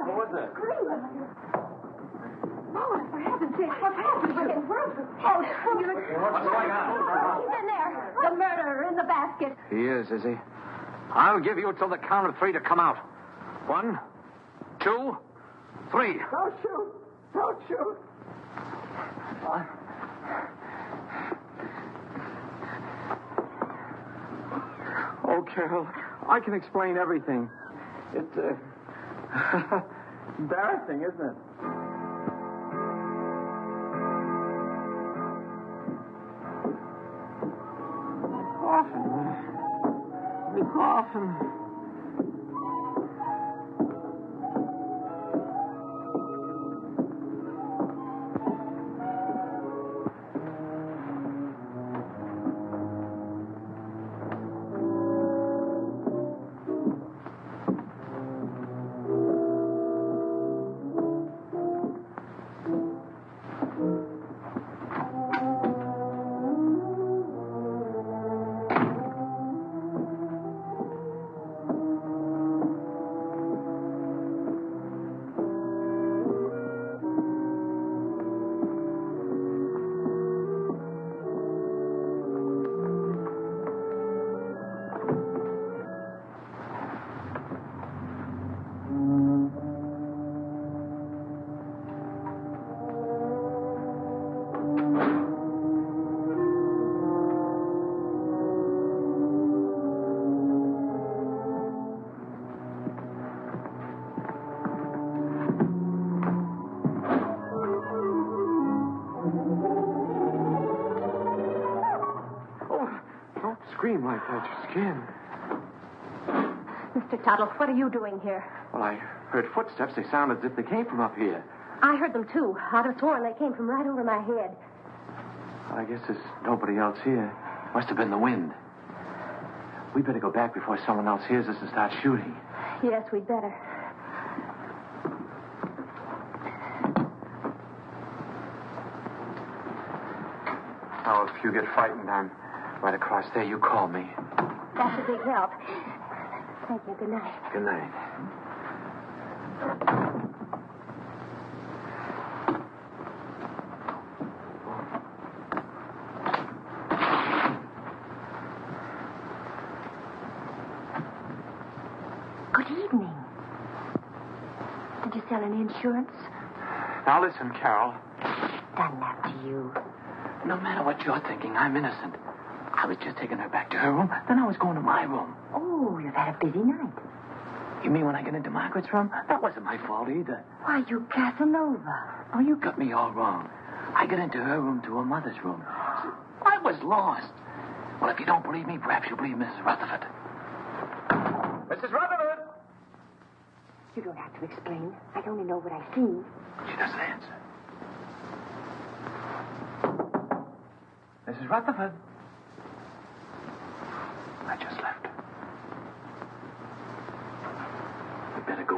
What was that? Lois, for heaven's sake, what's happened? We're getting worse. What's going on? He's in there. The murderer in the basket. He is he? I'll give you till the count of 3 to come out. 1, 2, 3. Don't shoot. Don't shoot. Oh, Carol, I can explain everything. It's embarrassing, isn't it? Often. Scream like that, your skin. Mr. Tuttle, what are you doing here? Well, I heard footsteps. They sounded as if they came from up here. I heard them, too. I'd have sworn they came from right over my head. Well, I guess there's nobody else here. Must have been the wind. We better go back before someone else hears us and starts shooting. Yes, we'd better. Now, if you get frightened, I'm right across there. You call me. That's a big help. Thank you. Good night. Good night. Good evening. Did you sell any insurance? Now, listen, Carol. Done after you. No matter what you're thinking, I'm innocent. I was just taking her back to her room. Then I was going to my room. Oh, you've had a busy night. You mean when I get into Margaret's room? That wasn't my fault either. Why, you Casanova. Oh, you got me all wrong. I got into her room to her mother's room. I was lost. Well, if you don't believe me, perhaps you'll believe Mrs. Rutherford. Mrs. Rutherford! You don't have to explain. I only know what I've seen. She doesn't answer. Mrs. Rutherford. I just left. We better go.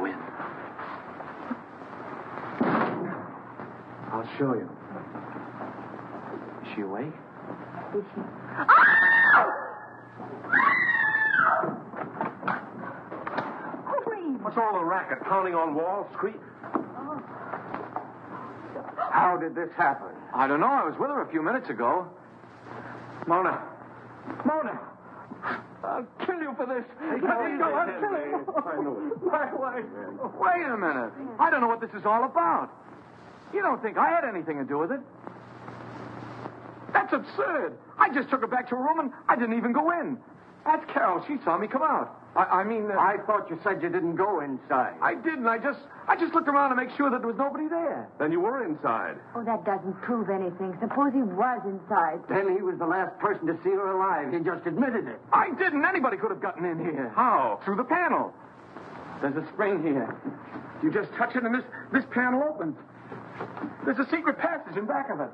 show you. Is she awake? Is she? What's all the racket? Pounding on walls, scream. How did this happen? I don't know. I was with her a few minutes ago. Mona! I'll kill you for this. Let me go. I'll kill you. I know it. My wife. Wait a minute. I don't know what this is all about. You don't think I had anything to do with it? That's absurd. I just took her back to her room and I didn't even go in. That's Carol. She saw me come out. I thought you said you didn't go inside. I didn't. I just looked around to make sure that there was nobody there. Then you were inside. Oh, that doesn't prove anything. Suppose he was inside. Then he was the last person to see her alive. He just admitted it. I didn't. Anybody could have gotten in here. How? Through the panel. There's a spring here. You just touch it and this panel opens. There's a secret passage in back of it.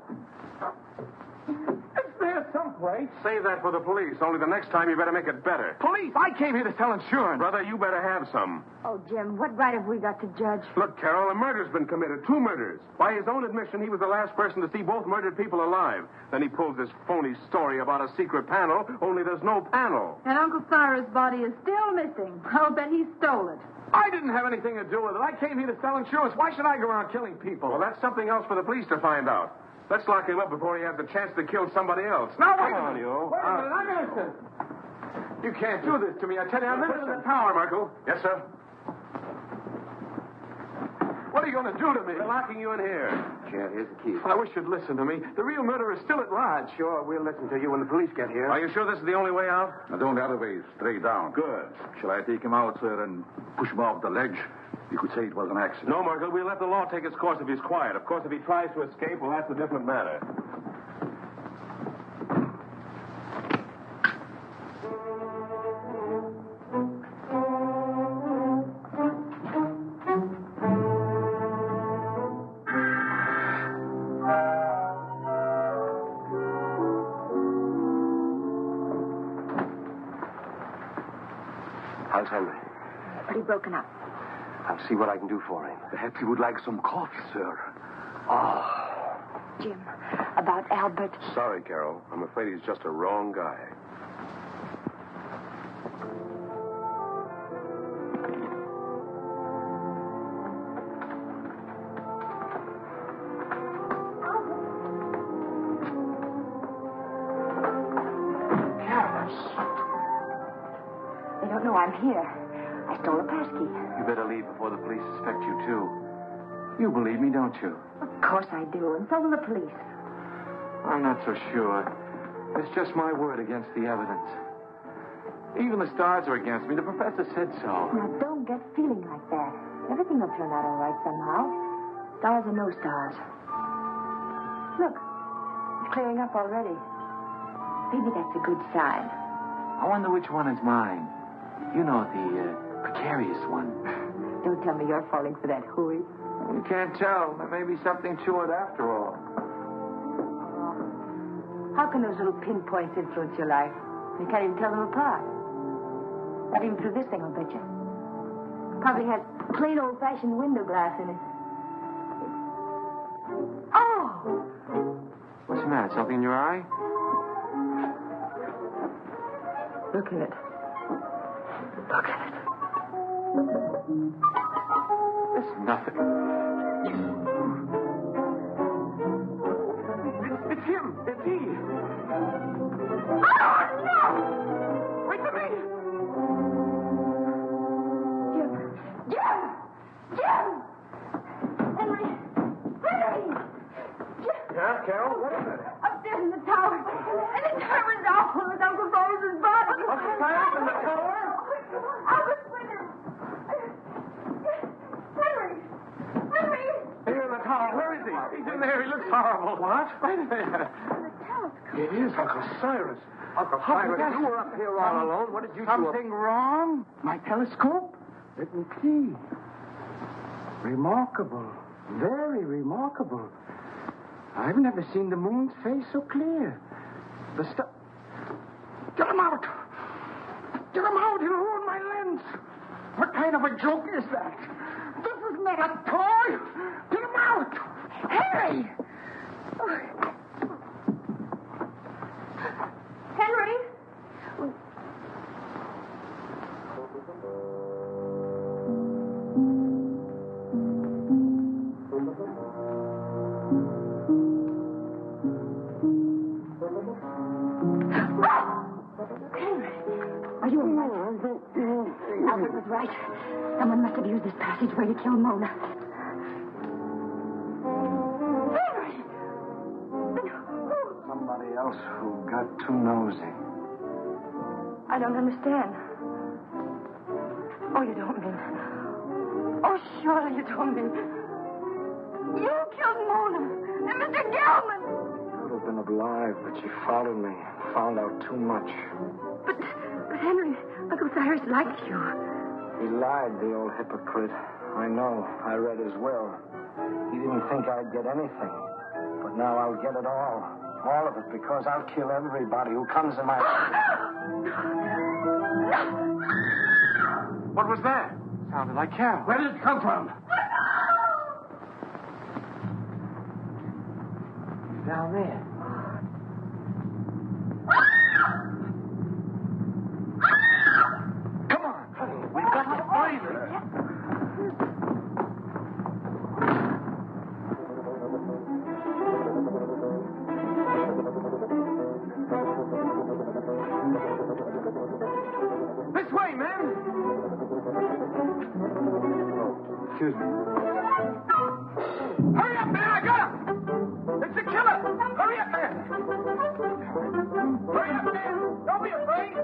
It's there someplace. Save that for the police. Only the next time you better make it better. Police! I came here to sell insurance. Brother, you better have some. Oh, Jim, what right have we got to judge? Look, Carol, a murder's been committed. 2 murders. By his own admission, he was the last person to see both murdered people alive. Then he pulls this phony story about a secret panel, only there's no panel. And Uncle Cyrus' body is still missing. I'll bet he stole it. I didn't have anything to do with it. I came here to sell insurance. Why should I go around killing people? Well, that's something else for the police to find out. Let's lock him up before he has the chance to kill somebody else. Now, Come wait on, you. Wait a minute, I'm innocent. You can't do this to me. I tell you, I'm Put it in innocent. the tower, Merkel. Yes, sir. What are you going to do to me? We're locking you in here. Yeah, here's the key. I wish you'd listen to me. The real murderer is still at large. Sure, we'll listen to you when the police get here. Are you sure this is the only way out? Now, the only other way is straight down. Good. Shall I take him out, sir, and push him off the ledge? You could say it was an accident. No, Merkel, we'll let the law take its course if he's quiet. Of course, if he tries to escape, well, that's a different matter. How's Henry? Pretty broken up. I'll see what I can do for him. Perhaps he would like some coffee, sir. Oh. Jim, about Albert. Sorry, Carol. I'm afraid he's just a wrong guy. They don't know I'm here. I stole a passkey. You better leave before the police suspect you, too. You believe me, don't you? Of course I do, and so will the police. I'm not so sure. It's just my word against the evidence. Even the stars are against me. The professor said so. Now, don't get feeling like that. Everything will turn out all right somehow. Stars or no stars. Look, it's clearing up already. Maybe that's a good sign. I wonder which one is mine. You know, the precarious one. Don't tell me you're falling for that hooey. You can't tell. There may be something to it after all. How can those little pinpoints influence your life? You can't even tell them apart. Not even through this thing, I'll bet you. Probably has plain old-fashioned window glass in it. Oh! What's the matter? Something in your eye? Look at it. Look at it. It's nothing. It's him. It's he. Oh, no! Wait for me! Jim! Henry! Yeah, Carol? What is it? Upstairs in the tower. And it's Herman's awful with Uncle Rose's body. Uncle Cyrus in the tower? Albert's with him. Henry! Here in the tower. Where is he? He's in there. He looks horrible. What? Right there. It is Uncle Cyrus. Uncle Cyrus, you were up here all alone. What did you do? Something wrong? My telescope? Let me see. Remarkable. Very remarkable. I've never seen the moon's face so clear. The stuff. Get him out! Get him out! He'll ruin my lens. What kind of a joke is that? This is not a toy. Get him out! Henry! Someone must have used this passageway to kill Mona. Henry! Somebody else who got too nosy. I don't understand. Oh, you don't mean... Oh, surely you don't mean... You killed Mona and Mr. Gelman! Could have been alive, but she followed me. Found out too much. But Henry, Uncle Cyrus liked you. He lied, the old hypocrite. I know. I read his will. He didn't think I'd get anything. But now I'll get it all. All of it, because I'll kill everybody who comes in my... What was that? Sounded like Carol. Where did it come from? Down there. Come on. We've got to find her. This way, man. Excuse me. Hurry up, man. I got him. It's the killer. Hurry up, man. Hurry up, man. Don't be afraid.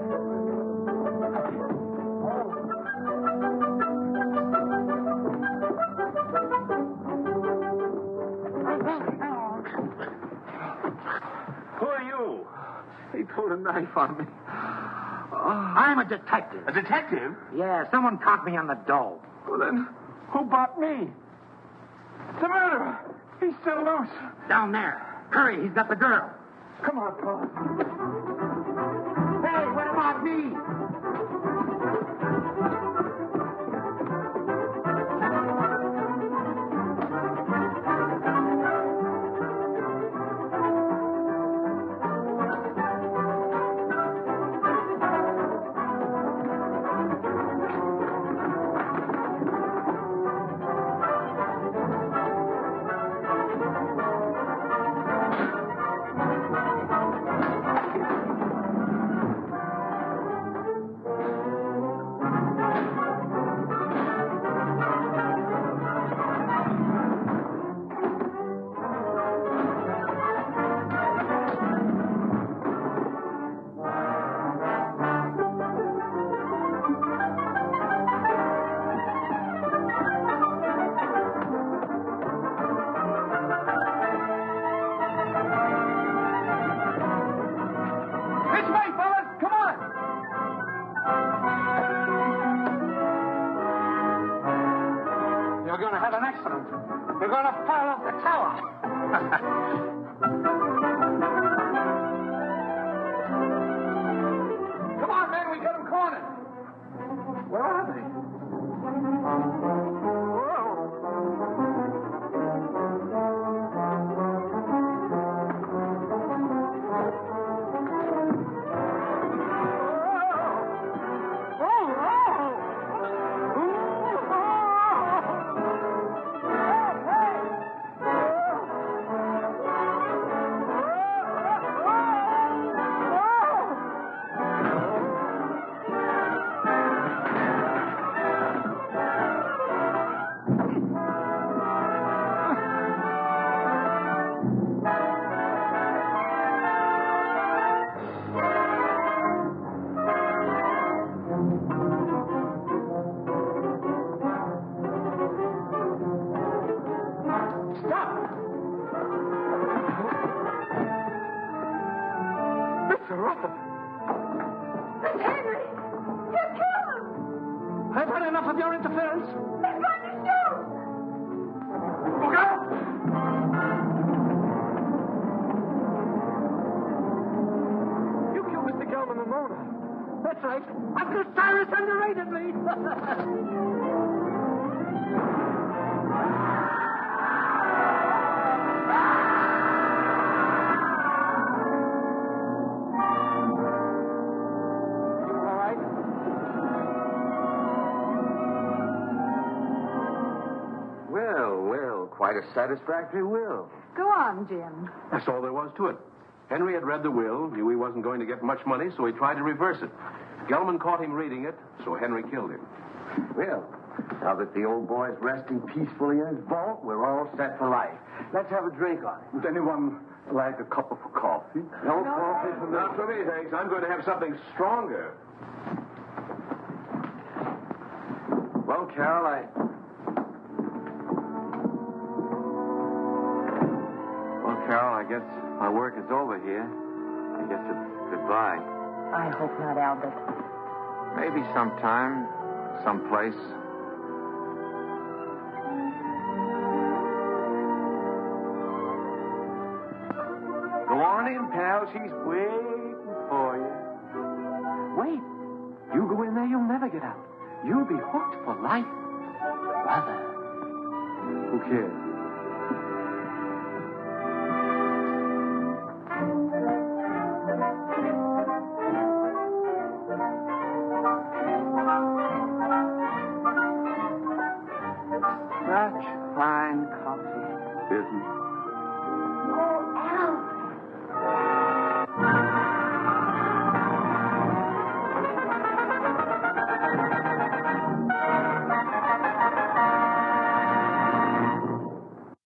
Who are you? He pulled a knife on me. I'm a detective. A detective? Yeah, someone caught me on the dole. Well, then, who bought me? The murderer. He's still loose. Down there. Hurry, he's got the girl. Come on, Paul. Hey, what about me? You're going to have an accident. You're going to fall off the tower. Come on, man. We got him cornered. Where are they? Henry! You killed him! I've had enough of your interference. They're going to shoot! Look out! You killed Mr. Gelman and Mona. That's right. Uncle Cyrus underrated me. Quite a satisfactory will. Go on, Jim. That's all there was to it. Henry had read the will, knew he wasn't going to get much money, so he tried to reverse it. Gelman caught him reading it, so Henry killed him. Well, Now that the old boy's resting peacefully in his vault, we're all set for life. Let's have a drink on it. Would anyone like a cup of coffee? No coffee for me. Not for me, thanks. I'm going to have something stronger. Well, Carol, Carol, I guess my work is over here. I guess it's goodbye. I hope not, Albert. Maybe sometime, someplace. Go on in, pal. She's waiting for you. Wait. You go in there, you'll never get out. You'll be hooked for life. Brother. Who cares? Such fine coffee. Isn't Oh, Albert.